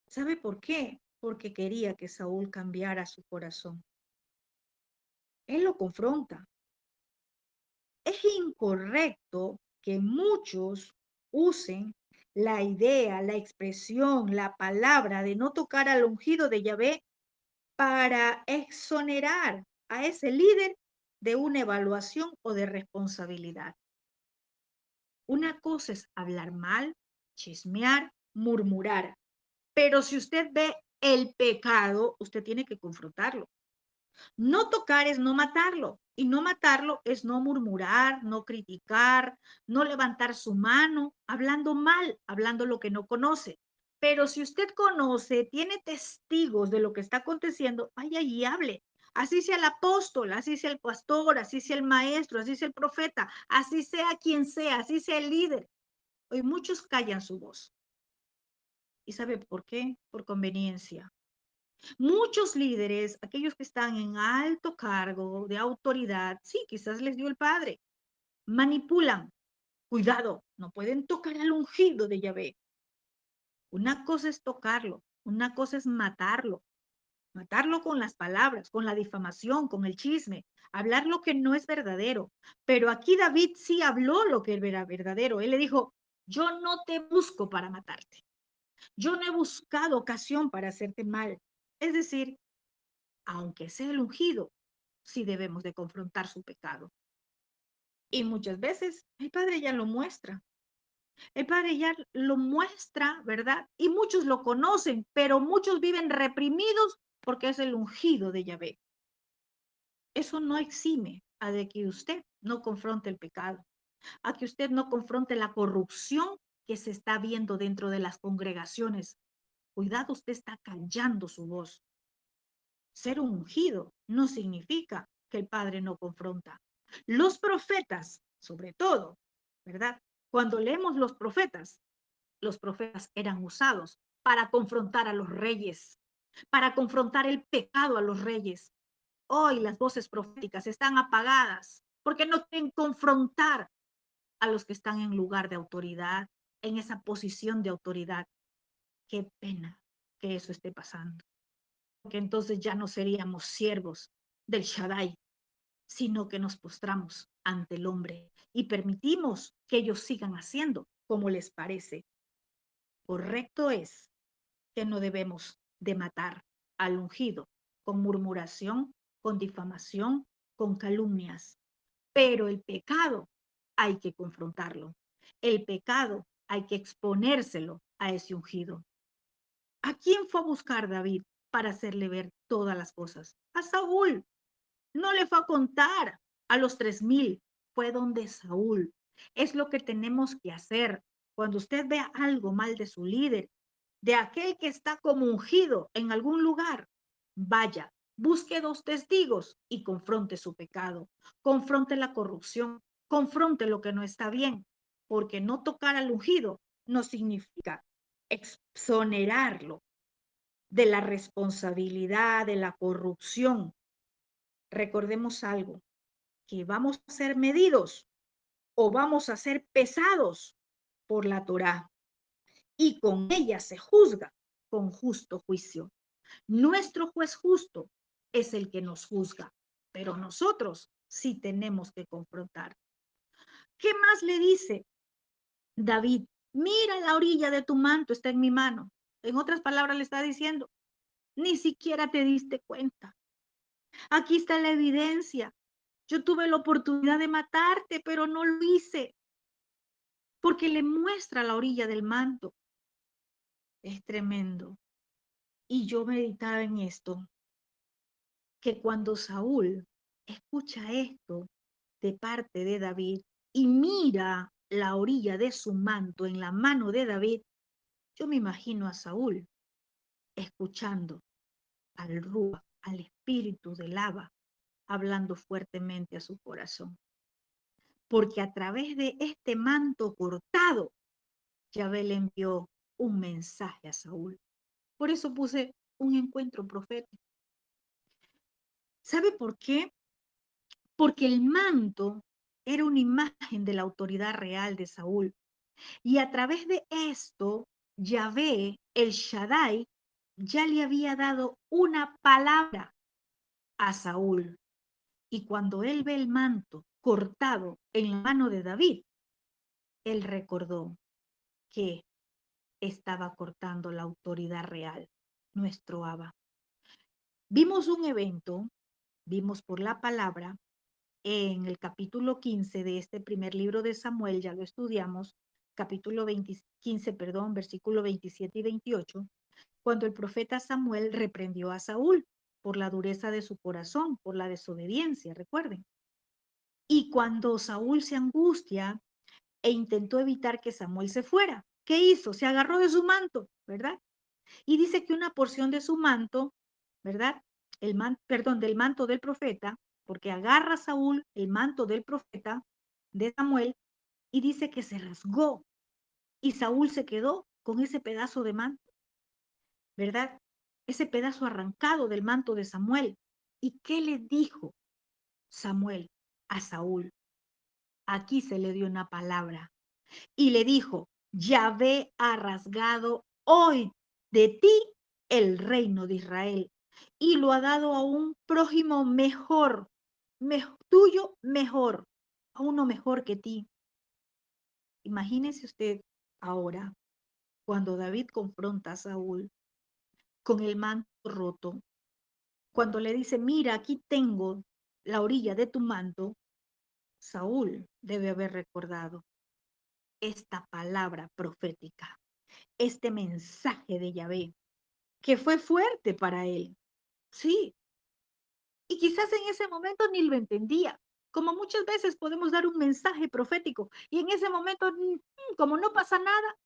Speaker 1: ¿Sabe por qué? Porque quería que Saúl cambiara su corazón. Él lo confronta. Es incorrecto que muchos usen la idea, la expresión, la palabra de no tocar al ungido de Yahvé para exonerar a ese líder de una evaluación o de responsabilidad. Una cosa es hablar mal, chismear, murmurar, pero si usted ve el pecado, usted tiene que confrontarlo. No tocar es no matarlo, y no matarlo es no murmurar, no criticar, no levantar su mano, hablando mal, hablando lo que no conoce. Pero si usted conoce, tiene testigos de lo que está aconteciendo, vaya y hable. Así sea el apóstol, así sea el pastor, así sea el maestro, así sea el profeta, así sea quien sea, así sea el líder. Hoy muchos callan su voz. ¿Y sabe por qué? Por conveniencia. Muchos líderes, aquellos que están en alto cargo de autoridad, sí, quizás les dio el padre, manipulan. Cuidado, no pueden tocar al ungido de Yahvé. Una cosa es tocarlo, una cosa es matarlo. Matarlo con las palabras, con la difamación, con el chisme, hablar lo que no es verdadero. Pero aquí David sí habló lo que era verdadero. Él le dijo, yo no te busco para matarte. Yo no he buscado ocasión para hacerte mal. Es decir, aunque sea el ungido, sí debemos de confrontar su pecado. Y muchas veces el Padre ya lo muestra. El Padre ya lo muestra, ¿verdad? Y muchos lo conocen, pero muchos viven reprimidos porque es el ungido de Yahvé. Eso no exime a de que usted no confronte el pecado, a que usted no confronte la corrupción que se está viendo dentro de las congregaciones. Cuidado, usted está callando su voz. Ser un ungido no significa que el Padre no confronta. Los profetas, sobre todo, ¿verdad? Cuando leemos los profetas eran usados para confrontar a los reyes, para confrontar el pecado a los reyes. Hoy las voces proféticas están apagadas porque no quieren confrontar a los que están en lugar de autoridad, en esa posición de autoridad. Qué pena que eso esté pasando, porque entonces ya no seríamos siervos del Shaddai, sino que nos postramos ante el hombre y permitimos que ellos sigan haciendo como les parece. Correcto es que no debemos de matar al ungido con murmuración, con difamación, con calumnias, pero el pecado hay que confrontarlo. El pecado hay que exponérselo a ese ungido. ¿A quién fue a buscar David para hacerle ver todas las cosas? A Saúl. No le fue a contar a los 3000, fue donde Saúl. Es lo que tenemos que hacer. Cuando usted vea algo mal de su líder, de aquel que está como ungido en algún lugar, vaya, busque 2 testigos y confronte su pecado, confronte la corrupción, confronte lo que no está bien, porque no tocar al ungido no significa exonerarlo de la responsabilidad, de la corrupción. Recordemos algo, que vamos a ser medidos o vamos a ser pesados por la Torá y con ella se juzga con justo juicio. Nuestro juez justo es el que nos juzga, pero nosotros sí tenemos que confrontar. ¿Qué más le dice David? Mira, la orilla de tu manto está en mi mano. En otras palabras le está diciendo, ni siquiera te diste cuenta. Aquí está la evidencia. Yo tuve la oportunidad de matarte, pero no lo hice, porque le muestra la orilla del manto. Es tremendo. Y yo meditaba en esto, que cuando Saúl escucha esto de parte de David y mira la orilla de su manto en la mano de David, yo me imagino a Saúl escuchando al Rúa, al espíritu del Abba, hablando fuertemente a su corazón. Porque a través de este manto cortado, Yahvé le envió un mensaje a Saúl. Por eso puse un encuentro profético. ¿Sabe por qué? Porque el manto era una imagen de la autoridad real de Saúl. Y a través de esto, Yahvé, el Shaddai, ya le había dado una palabra a Saúl. Y cuando él ve el manto cortado en la mano de David, él recordó que estaba cortando la autoridad real, nuestro Abba. Vimos un evento, vimos por la palabra, en el capítulo 15 de este primer libro de Samuel, ya lo estudiamos, capítulo 15, perdón, versículo 27 y 28, cuando el profeta Samuel reprendió a Saúl por la dureza de su corazón, por la desobediencia, recuerden. Y cuando Saúl se angustia e intentó evitar que Samuel se fuera, ¿qué hizo? Se agarró de su manto, ¿verdad? Y dice que una porción de su manto, ¿verdad? Perdón, del manto del profeta, porque agarra a Saúl el manto del profeta de Samuel y dice que se rasgó y Saúl se quedó con ese pedazo de manto, ¿verdad? Ese pedazo arrancado del manto de Samuel. ¿Y qué le dijo Samuel a Saúl? Aquí se le dio una palabra y le dijo, Yahvé ha rasgado hoy de ti el reino de Israel y lo ha dado a un prójimo mejor, tuyo mejor, a uno mejor que ti. Imagínese usted ahora, cuando David confronta a Saúl con el manto roto, cuando le dice, mira, aquí tengo la orilla de tu manto, Saúl debe haber recordado esta palabra profética, este mensaje de Yahvé, que fue fuerte para él. Sí, y quizás en ese momento ni lo entendía. Como muchas veces podemos dar un mensaje profético y en ese momento, como no pasa nada,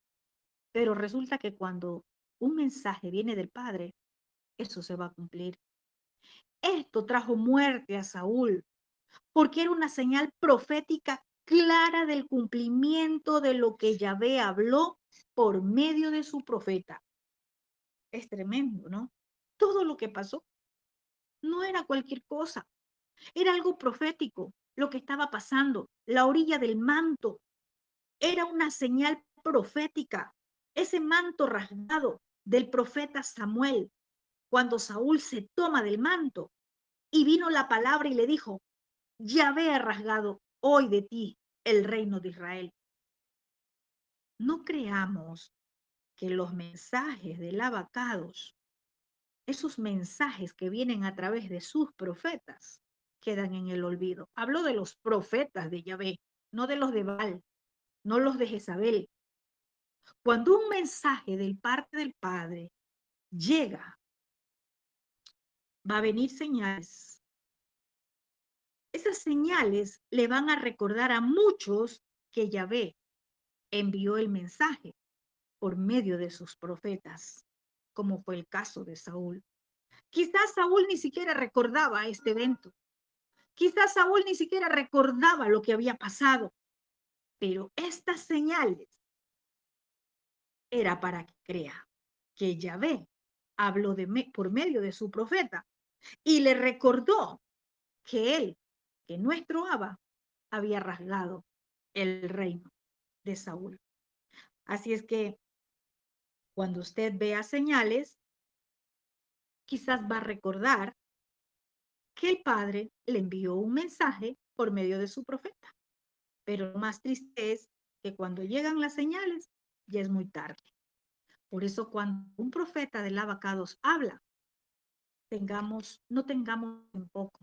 Speaker 1: pero resulta que cuando un mensaje viene del Padre, eso se va a cumplir. Esto trajo muerte a Saúl porque era una señal profética clara del cumplimiento de lo que Yahvé habló por medio de su profeta. Es tremendo, ¿no? Todo lo que pasó no era cualquier cosa, era algo profético, lo que estaba pasando. La orilla del manto era una señal profética. Ese manto rasgado del profeta Samuel, cuando Saúl se toma del manto y vino la palabra y le dijo, Yahvé ha rasgado hoy de ti el reino de Israel. No creamos que los mensajes del Abacados, esos mensajes que vienen a través de sus profetas, quedan en el olvido. Hablo de los profetas de Yahvé, no de los de Baal, no los de Jezabel. Cuando un mensaje del parte del Padre llega, va a venir señales. Esas señales le van a recordar a muchos que Yahvé envió el mensaje por medio de sus profetas, como fue el caso de Saúl. Quizás Saúl ni siquiera recordaba este evento. Quizás Saúl ni siquiera recordaba lo que había pasado, pero estas señales era para que crea que Yahvé habló por medio de su profeta y le recordó que él, que nuestro Abba, había rasgado el reino de Saúl. Así es que cuando usted vea señales, quizás va a recordar que el Padre le envió un mensaje por medio de su profeta. Pero lo más triste es que cuando llegan las señales, ya es muy tarde. Por eso cuando un profeta del Abacados habla, no tengamos en poco,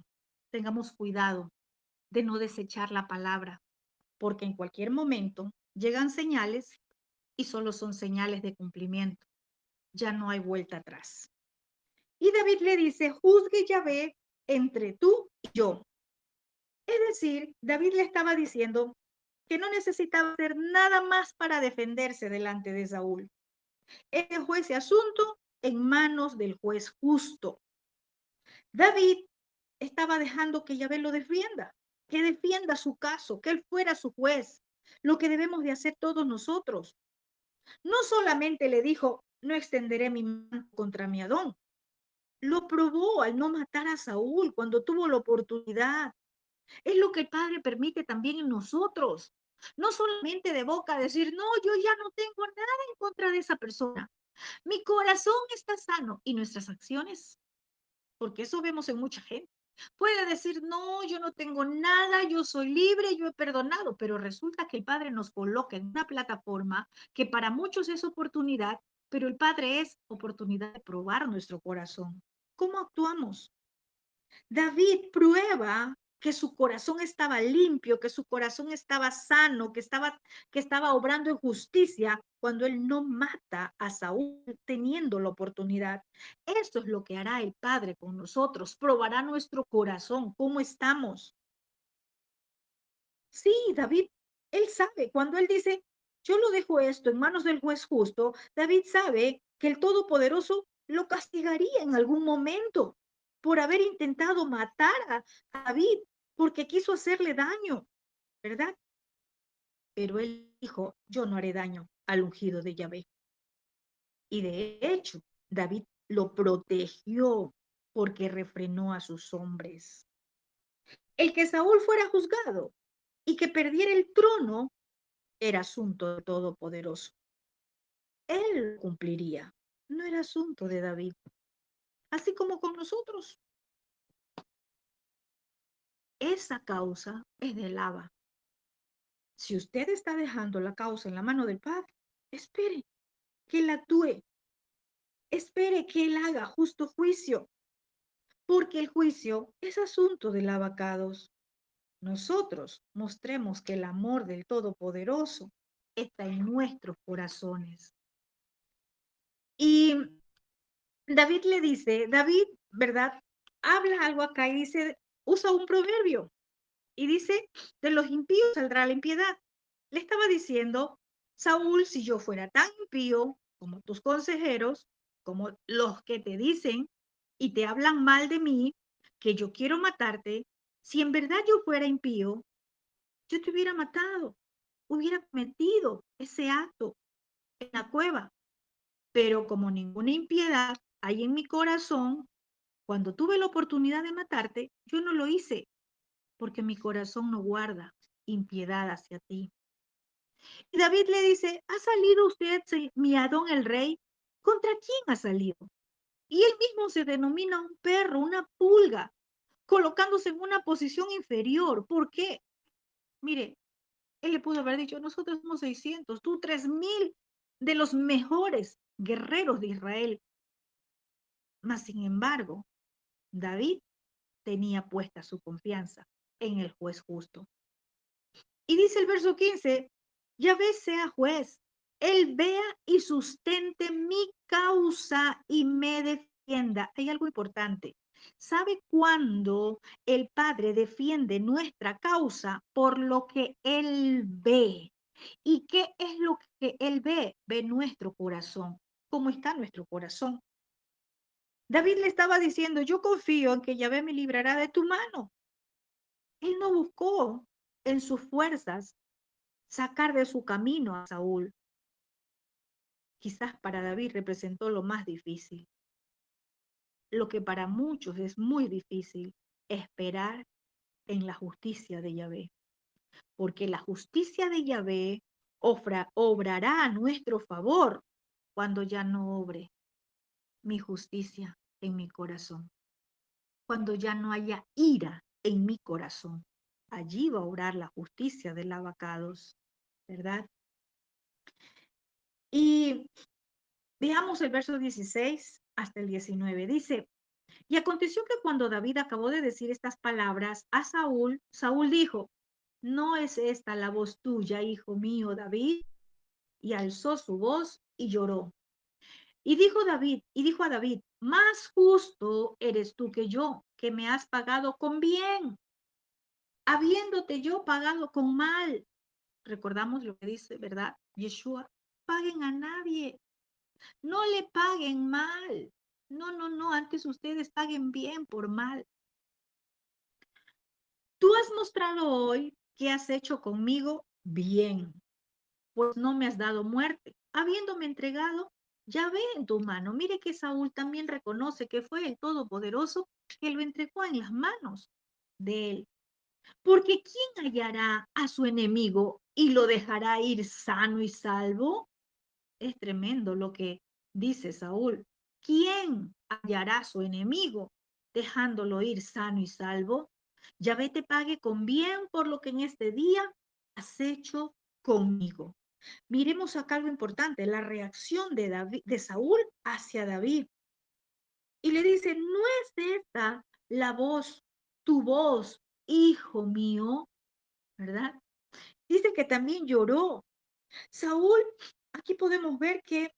Speaker 1: tengamos cuidado de no desechar la palabra, porque en cualquier momento llegan señales y solo son señales de cumplimiento. Ya no hay vuelta atrás. Y David le dice, juzgue Yahvé entre tú y yo. Es decir, David le estaba diciendo que no necesitaba hacer nada más para defenderse delante de Saúl. Él dejó ese asunto en manos del juez justo. David estaba dejando que Yahvé lo defienda, que defienda su caso, que él fuera su juez, lo que debemos de hacer todos nosotros. No solamente le dijo, no extenderé mi mano contra mi Adón, lo probó al no matar a Saúl cuando tuvo la oportunidad. Es lo que el Padre permite también en nosotros. No solamente de boca decir, no, yo ya no tengo nada en contra de esa persona. Mi corazón está sano y nuestras acciones, porque eso vemos en mucha gente. Puede decir, no, yo no tengo nada, yo soy libre, yo he perdonado, pero resulta que el Padre nos coloca en una plataforma que para muchos es oportunidad, pero el Padre es oportunidad de probar nuestro corazón. ¿Cómo actuamos? David prueba que su corazón estaba limpio, que su corazón estaba sano, que estaba obrando en justicia cuando él no mata a Saúl teniendo la oportunidad. Eso es lo que hará el Padre con nosotros, probará nuestro corazón, cómo estamos. Sí, David, él sabe, cuando él dice, yo lo dejo esto en manos del juez justo, David sabe que el Todopoderoso lo castigaría en algún momento por haber intentado matar a David, porque quiso hacerle daño, ¿verdad? Pero él dijo, yo no haré daño al ungido de Yahvé. Y de hecho, David lo protegió porque refrenó a sus hombres. El que Saúl fuera juzgado y que perdiera el trono era asunto del Todopoderoso. Él cumpliría, no era asunto de David. Así como con nosotros. Esa causa es de lava. Si usted está dejando la causa en la mano del Padre, espere que él actúe. Espere que él haga justo juicio, porque el juicio es asunto de lavacados. Nosotros mostremos que el amor del Todopoderoso está en nuestros corazones. Y David le dice, David, ¿verdad? Habla algo acá y dice, usa un proverbio y dice, de los impíos saldrá la impiedad. Le estaba diciendo, Saúl, si yo fuera tan impío como tus consejeros, como los que te dicen y te hablan mal de mí, que yo quiero matarte, si en verdad yo fuera impío, yo te hubiera matado, hubiera cometido ese acto en la cueva. Pero como ninguna impiedad hay en mi corazón, cuando tuve la oportunidad de matarte, yo no lo hice, porque mi corazón no guarda impiedad hacia ti. Y David le dice, ¿ha salido usted, mi Adón el rey? ¿Contra quién ha salido? Y él mismo se denomina un perro, una pulga, colocándose en una posición inferior. ¿Por qué? Mire, él le pudo haber dicho, nosotros somos 600, tú 3000 de los mejores guerreros de Israel. Mas, sin embargo, David tenía puesta su confianza en el juez justo. Y dice el verso 15, Yahvé sea juez, él vea y sustente mi causa y me defienda. Hay algo importante. ¿Sabe cuándo el Padre defiende nuestra causa? Por lo que Él ve. ¿Y qué es lo que Él ve? Ve nuestro corazón. ¿Cómo está nuestro corazón? David le estaba diciendo, yo confío en que Yahvé me librará de tu mano. Él no buscó en sus fuerzas sacar de su camino a Saúl. Quizás para David representó lo más difícil, lo que para muchos es muy difícil, esperar en la justicia de Yahvé, porque la justicia de Yahvé obrará a nuestro favor cuando ya no obre mi justicia en mi corazón, cuando ya no haya ira en mi corazón. Allí va a obrar la justicia del abacados, ¿verdad? Y veamos el verso 16 hasta el 19. Dice, y aconteció que cuando David acabó de decir estas palabras a Saúl, Saúl dijo, ¿no es esta la voz tuya, hijo mío, David? Y alzó su voz y lloró. Y dijo a David, más justo eres tú que yo, que me has pagado con bien, habiéndote yo pagado con mal. Recordamos lo que dice, ¿verdad? Yeshua, paguen a nadie, no le paguen mal. No, no, no, antes ustedes paguen bien por mal. Tú has mostrado hoy que has hecho conmigo bien, pues no me has dado muerte, habiéndome entregado Yahvé en tu mano. Mire que Saúl también reconoce que fue el Todopoderoso que lo entregó en las manos de él. Porque ¿quién hallará a su enemigo y lo dejará ir sano y salvo? Es tremendo lo que dice Saúl. ¿Quién hallará a su enemigo dejándolo ir sano y salvo? Yahvé te pague con bien por lo que en este día has hecho conmigo. Miremos acá algo importante, la reacción de Saúl hacia David. Y le dice, ¿no es esta la voz, tu voz, hijo mío? ¿Verdad? Dice que también lloró. Saúl, aquí podemos ver que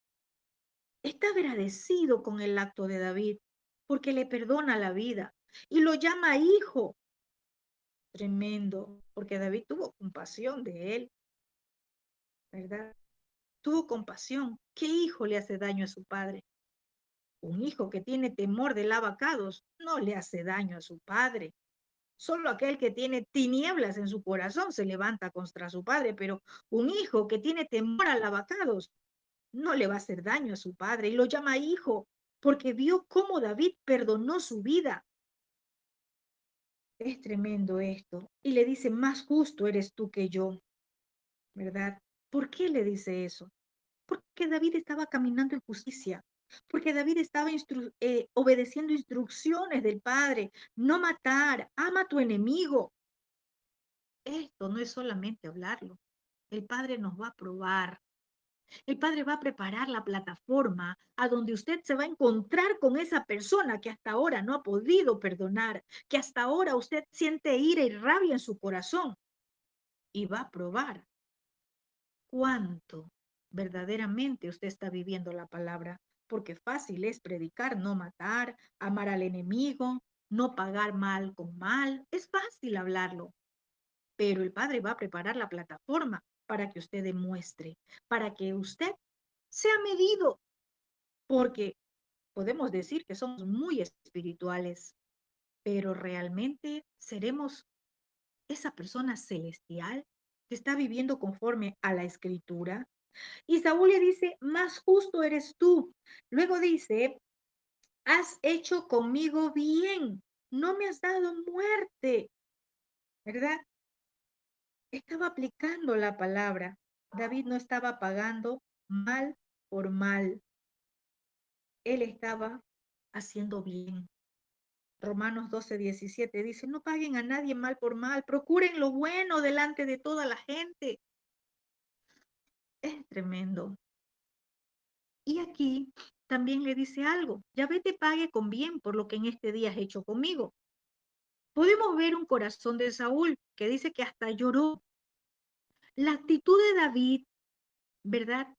Speaker 1: está agradecido con el acto de David, porque le perdona la vida y lo llama hijo. Tremendo, porque David tuvo compasión de él, ¿verdad? Tuvo compasión. ¿Qué hijo le hace daño a su padre? Un hijo que tiene temor de lavacados no le hace daño a su padre. Solo aquel que tiene tinieblas en su corazón se levanta contra su padre, pero un hijo que tiene temor a lavacados no le va a hacer daño a su padre y lo llama hijo porque vio cómo David perdonó su vida. Es tremendo esto. Y le dice, más justo eres tú que yo, ¿verdad? ¿Por qué le dice eso? Porque David estaba caminando en justicia, porque David estaba obedeciendo instrucciones del Padre, no matar, ama a tu enemigo. Esto no es solamente hablarlo, el Padre nos va a probar. El Padre va a preparar la plataforma a donde usted se va a encontrar con esa persona que hasta ahora no ha podido perdonar, que hasta ahora usted siente ira y rabia en su corazón y va a probar cuánto verdaderamente usted está viviendo la palabra, porque fácil es predicar, no matar, amar al enemigo, no pagar mal con mal, es fácil hablarlo, pero el Padre va a preparar la plataforma para que usted demuestre, para que usted sea medido, porque podemos decir que somos muy espirituales, pero realmente seremos esa persona celestial que está viviendo conforme a la escritura. Y Saúl le dice, más justo eres tú. Luego dice, has hecho conmigo bien, no me has dado muerte, ¿verdad? Estaba aplicando la palabra. David no estaba pagando mal por mal. Él estaba haciendo bien. Romanos 12:17 dice, no paguen a nadie mal por mal, procuren lo bueno delante de toda la gente. Es tremendo. Y aquí también le dice algo, Yahvé te pague con bien por lo que en este día has hecho conmigo. Podemos ver un corazón de Saúl que dice que hasta lloró. La actitud de David, ¿verdad?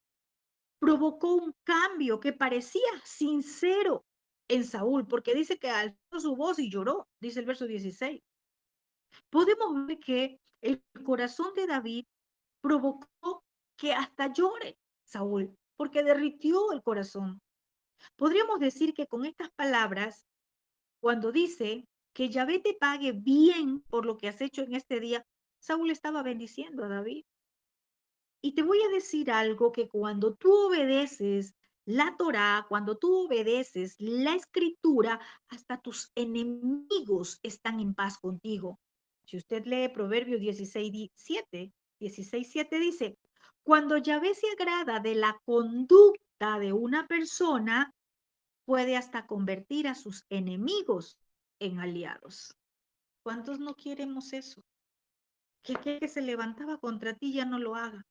Speaker 1: Provocó un cambio que parecía sincero. en Saúl, porque dice que alzó su voz y lloró, dice el verso 16. Podemos ver que el corazón de David provocó que hasta llore Saúl, porque derritió el corazón. Podríamos decir que con estas palabras, cuando dice que Yahvé te pague bien por lo que has hecho en este día, Saúl estaba bendiciendo a David. Y te voy a decir algo, que cuando tú obedeces la Torá, cuando tú obedeces la escritura, hasta tus enemigos están en paz contigo. Si usted lee Proverbios 16:7 dice, cuando Yahvé se agrada de la conducta de una persona, puede hasta convertir a sus enemigos en aliados. ¿Cuántos no queremos eso? Que aquel que se levantaba contra ti ya no lo haga.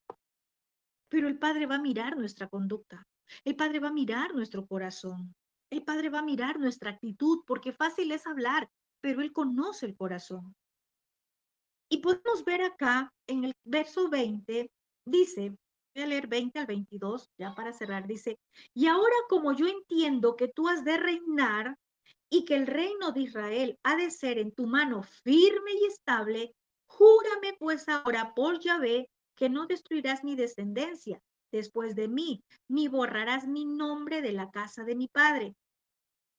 Speaker 1: Pero el Padre va a mirar nuestra conducta. El Padre va a mirar nuestro corazón. El Padre va a mirar nuestra actitud, porque fácil es hablar, pero Él conoce el corazón. Y podemos ver acá en el verso 20, dice, voy a leer 20 al 22, ya para cerrar, dice, y ahora como yo entiendo que tú has de reinar y que el reino de Israel ha de ser en tu mano firme y estable, júrame pues ahora por Yahvé que no destruirás mi descendencia después de mí, ni borrarás mi nombre de la casa de mi padre.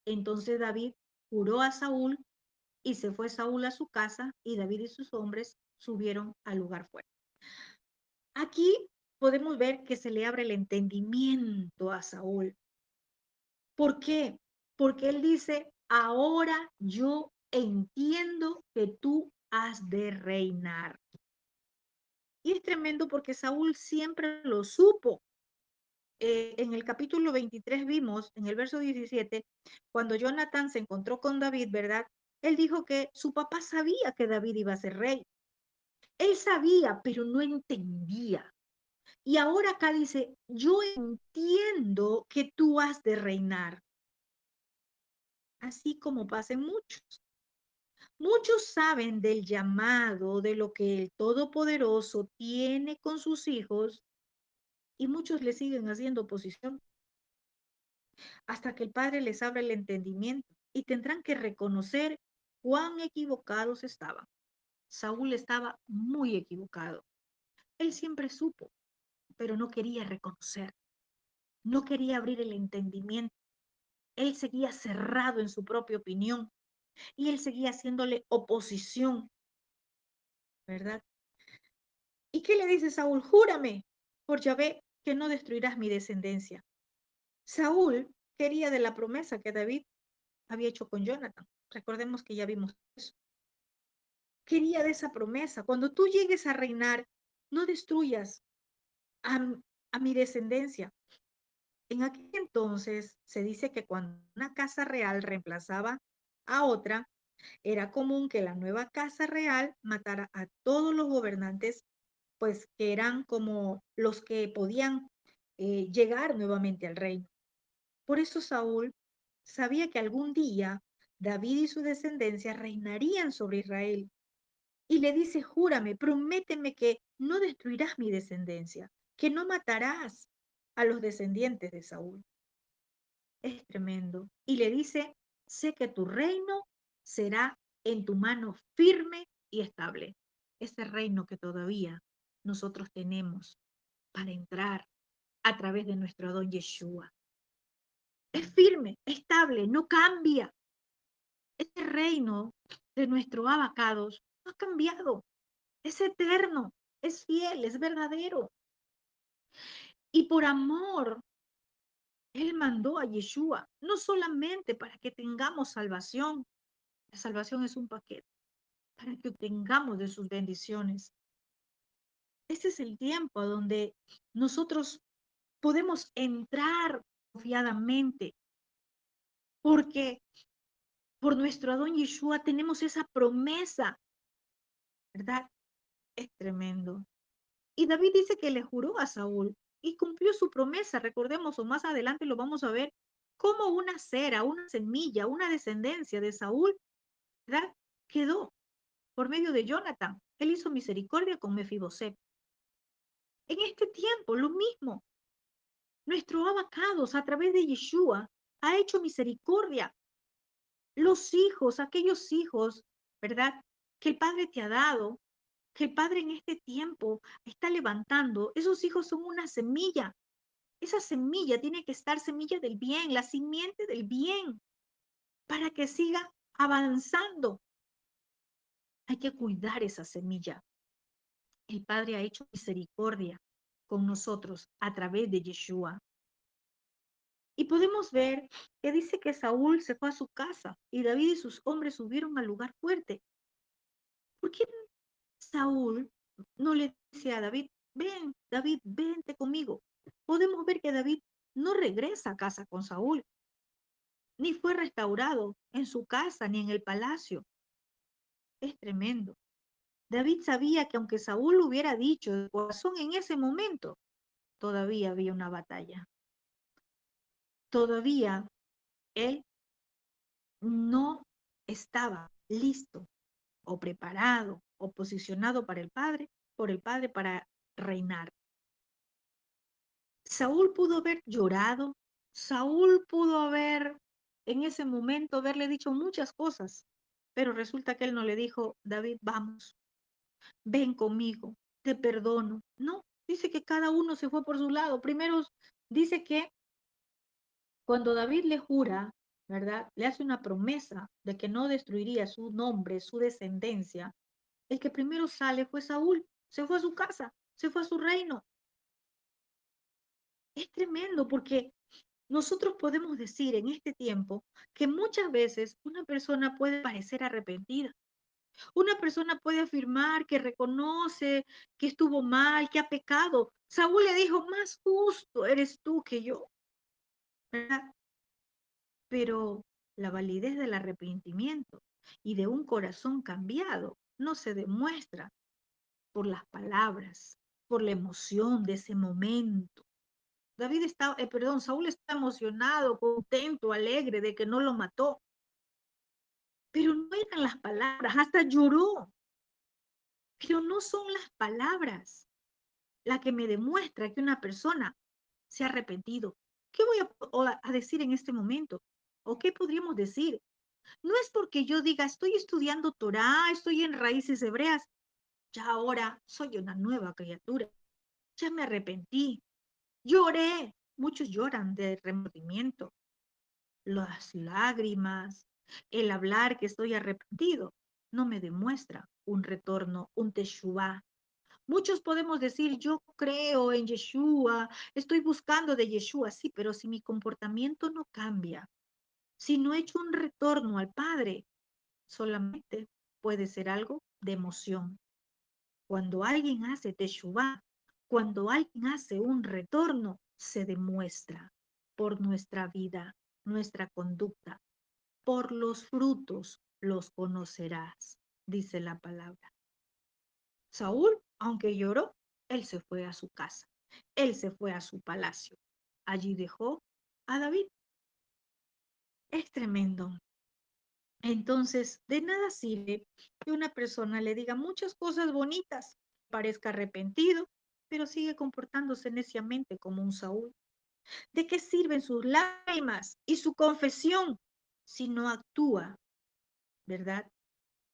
Speaker 1: Entonces David juró a Saúl y se fue Saúl a su casa y David y sus hombres subieron al lugar fuerte. Aquí podemos ver que se le abre el entendimiento a Saúl. ¿Por qué? Porque él dice, ahora yo entiendo que tú has de reinar. Y es tremendo porque Saúl siempre lo supo. En el capítulo 23 vimos, en el verso 17, cuando Jonatán se encontró con David, ¿verdad? Él dijo que su papá sabía que David iba a ser rey. Él sabía, pero no entendía. Y ahora acá dice, yo entiendo que tú has de reinar, así como pasen muchos. Muchos saben del llamado, de lo que el Todopoderoso tiene con sus hijos, y muchos le siguen haciendo oposición hasta que el Padre les abra el entendimiento y tendrán que reconocer cuán equivocados estaban. Saúl estaba muy equivocado. Él siempre supo, pero no quería reconocer, no quería abrir el entendimiento. Él seguía cerrado en su propia opinión y él seguía haciéndole oposición, ¿verdad? ¿Y qué le dice Saúl? Júrame por Yahvé que no destruirás mi descendencia. Saúl quería de la promesa que David había hecho con Jonathan. Recordemos que ya vimos eso. Quería de esa promesa. Cuando tú llegues a reinar, no destruyas a, a mi descendencia. En aquel entonces se dice que cuando una casa real reemplazaba a otra, era común que la nueva casa real matara a todos los gobernantes, pues que eran como los que podían llegar nuevamente al reino. Por eso Saúl sabía que algún día David y su descendencia reinarían sobre Israel. Y le dice, júrame, prométeme que no destruirás mi descendencia, que no matarás a los descendientes de Saúl. Es tremendo. Y le dice, sé que tu reino será en tu mano firme y estable. Ese reino que todavía nosotros tenemos para entrar a través de nuestro Adón Yeshua. Es firme, estable, no cambia. Ese reino de nuestro abacados no ha cambiado. Es eterno, es fiel, es verdadero. Y por amor, Él mandó a Yeshua, no solamente para que tengamos salvación. La salvación es un paquete para que obtengamos de sus bendiciones. Este es el tiempo donde nosotros podemos entrar confiadamente, porque por nuestro Adón Yeshua tenemos esa promesa, ¿verdad? Es tremendo. Y David dice que le juró a Saúl y cumplió su promesa. Recordemos, o más adelante lo vamos a ver, como una cera, una semilla, una descendencia de Saúl, ¿verdad? Quedó por medio de Jonathan. Él hizo misericordia con Mefiboset. En este tiempo, lo mismo. Nuestro abacados a través de Yeshua ha hecho misericordia. Los hijos, aquellos hijos, ¿verdad? Que el Padre te ha dado, que el Padre en este tiempo está levantando, esos hijos son una semilla. Esa semilla tiene que estar semilla del bien, la simiente del bien, para que siga avanzando. Hay que cuidar esa semilla. El Padre ha hecho misericordia con nosotros a través de Yeshua. Y podemos ver que dice que Saúl se fue a su casa y David y sus hombres subieron al lugar fuerte. ¿Por qué Saúl no le dice a David, ven, David, vente conmigo? Podemos ver que David no regresa a casa con Saúl, ni fue restaurado en su casa ni en el palacio. Es tremendo. David sabía que aunque Saúl lo hubiera dicho de corazón en ese momento, todavía había una batalla. Todavía él no estaba listo o preparado o posicionado para por el Padre para reinar. Saúl pudo haber llorado, Saúl pudo haber en ese momento haberle dicho muchas cosas, pero resulta que él no le dijo, David, vamos, ven conmigo, te perdono. No, dice que cada uno se fue por su lado. Primero dice que cuando David le jura, ¿verdad? Le hace una promesa de que no destruiría su nombre, su descendencia. El que primero sale fue Saúl, se fue a su casa, se fue a su reino. Es tremendo porque nosotros podemos decir en este tiempo que muchas veces una persona puede parecer arrepentida. Una persona puede afirmar que reconoce que estuvo mal, que ha pecado. Saúl le dijo, más justo eres tú que yo, ¿verdad? Pero la validez del arrepentimiento y de un corazón cambiado no se demuestra por las palabras, por la emoción de ese momento. Saúl está emocionado, contento, alegre de que no lo mató, pero no eran las palabras, hasta lloró, pero no son las palabras la que me demuestra que una persona se ha arrepentido. ¿Qué voy a decir en este momento? ¿O qué podríamos decir? No es porque yo diga, estoy estudiando Torah, estoy en raíces hebreas, ya ahora soy una nueva criatura, ya me arrepentí, lloré. Muchos lloran de remordimiento, las lágrimas, el hablar que estoy arrepentido, no me demuestra un retorno, un teshuvah. Muchos podemos decir, yo creo en Yeshua, estoy buscando de Yeshua, sí, pero si mi comportamiento no cambia, si no he hecho un retorno al Padre, solamente puede ser algo de emoción. Cuando alguien hace teshuvah, cuando alguien hace un retorno, se demuestra por nuestra vida, nuestra conducta, por los frutos los conocerás, dice la palabra. Saúl, aunque lloró, él se fue a su casa, él se fue a su palacio. Allí dejó a David. Es tremendo. Entonces, de nada sirve que una persona le diga muchas cosas bonitas, parezca arrepentido, pero sigue comportándose neciamente como un Saúl. ¿De qué sirven sus lágrimas y su confesión si no actúa, verdad?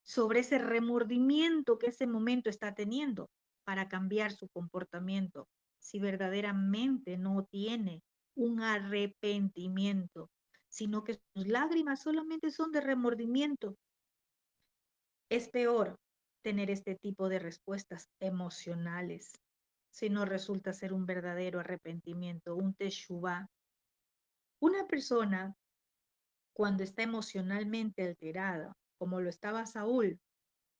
Speaker 1: Sobre ese remordimiento que ese momento está teniendo para cambiar su comportamiento, si verdaderamente no tiene un arrepentimiento, sino que sus lágrimas solamente son de remordimiento. Es peor tener este tipo de respuestas emocionales si no resulta ser un verdadero arrepentimiento, un teshuvah. Una persona cuando está emocionalmente alterada, como lo estaba Saúl,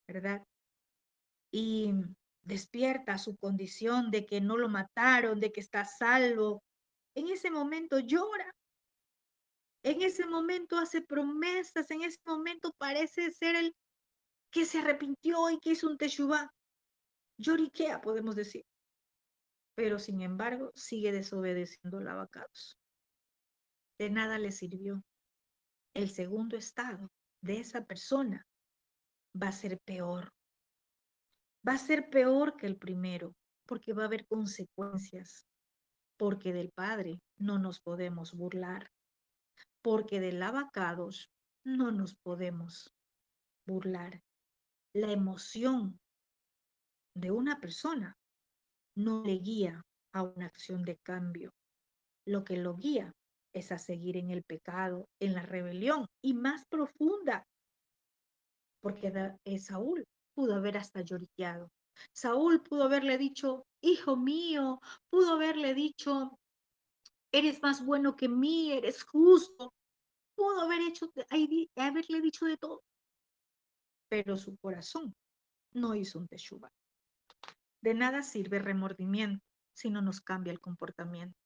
Speaker 1: ¿verdad? Y despierta su condición de que no lo mataron, de que está salvo, en ese momento llora, en ese momento hace promesas, en ese momento parece ser el que se arrepintió y que hizo un teshuvah. Lloriquea, podemos decir, pero sin embargo sigue desobedeciendo la vacados. De nada le sirvió. El segundo estado de esa persona va a ser peor. Va a ser peor que el primero, porque va a haber consecuencias, porque del Padre no nos podemos burlar. porque del abacados no nos podemos burlar. La emoción de una persona no le guía a una acción de cambio. Lo que lo guía es a seguir en el pecado, en la rebelión y más profunda, porque Saúl pudo haber hasta lloriqueado. Saúl pudo haberle dicho, hijo mío, pudo haberle dicho, eres más bueno que mí, eres justo, pudo haberle dicho de todo, pero su corazón no hizo un teshuva. De nada sirve remordimiento si no nos cambia el comportamiento,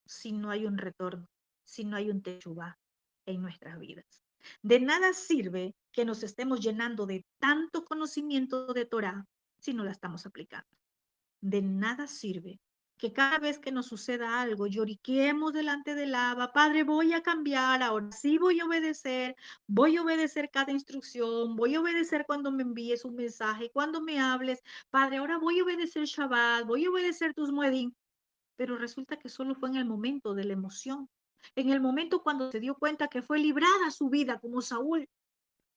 Speaker 1: si no hay un retorno, si no hay un teshuva en nuestras vidas. De nada sirve que nos estemos llenando de tanto conocimiento de Torah si no la estamos aplicando. De nada sirve que cada vez que nos suceda algo lloriquemos delante del Abba, Padre, voy a cambiar, ahora sí voy a obedecer cada instrucción, voy a obedecer cuando me envíes un mensaje, cuando me hables, Padre, ahora voy a obedecer Shabbat, voy a obedecer tus muedim, pero resulta que solo fue en el momento de la emoción, en el momento cuando se dio cuenta que fue librada su vida como Saúl,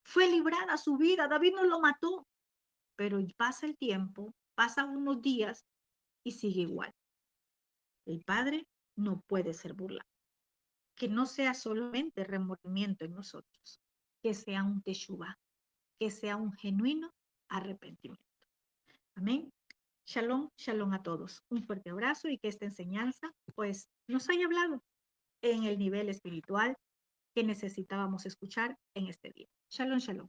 Speaker 1: fue librada su vida, David no lo mató, pero pasa el tiempo, pasan unos días y sigue igual. El Padre no puede ser burlado. Que no sea solamente remordimiento en nosotros, que sea un teshuvah, que sea un genuino arrepentimiento. Amén. Shalom, shalom a todos. Un fuerte abrazo y que esta enseñanza pues nos haya hablado en el nivel espiritual que necesitábamos escuchar en este día. Shalom, shalom.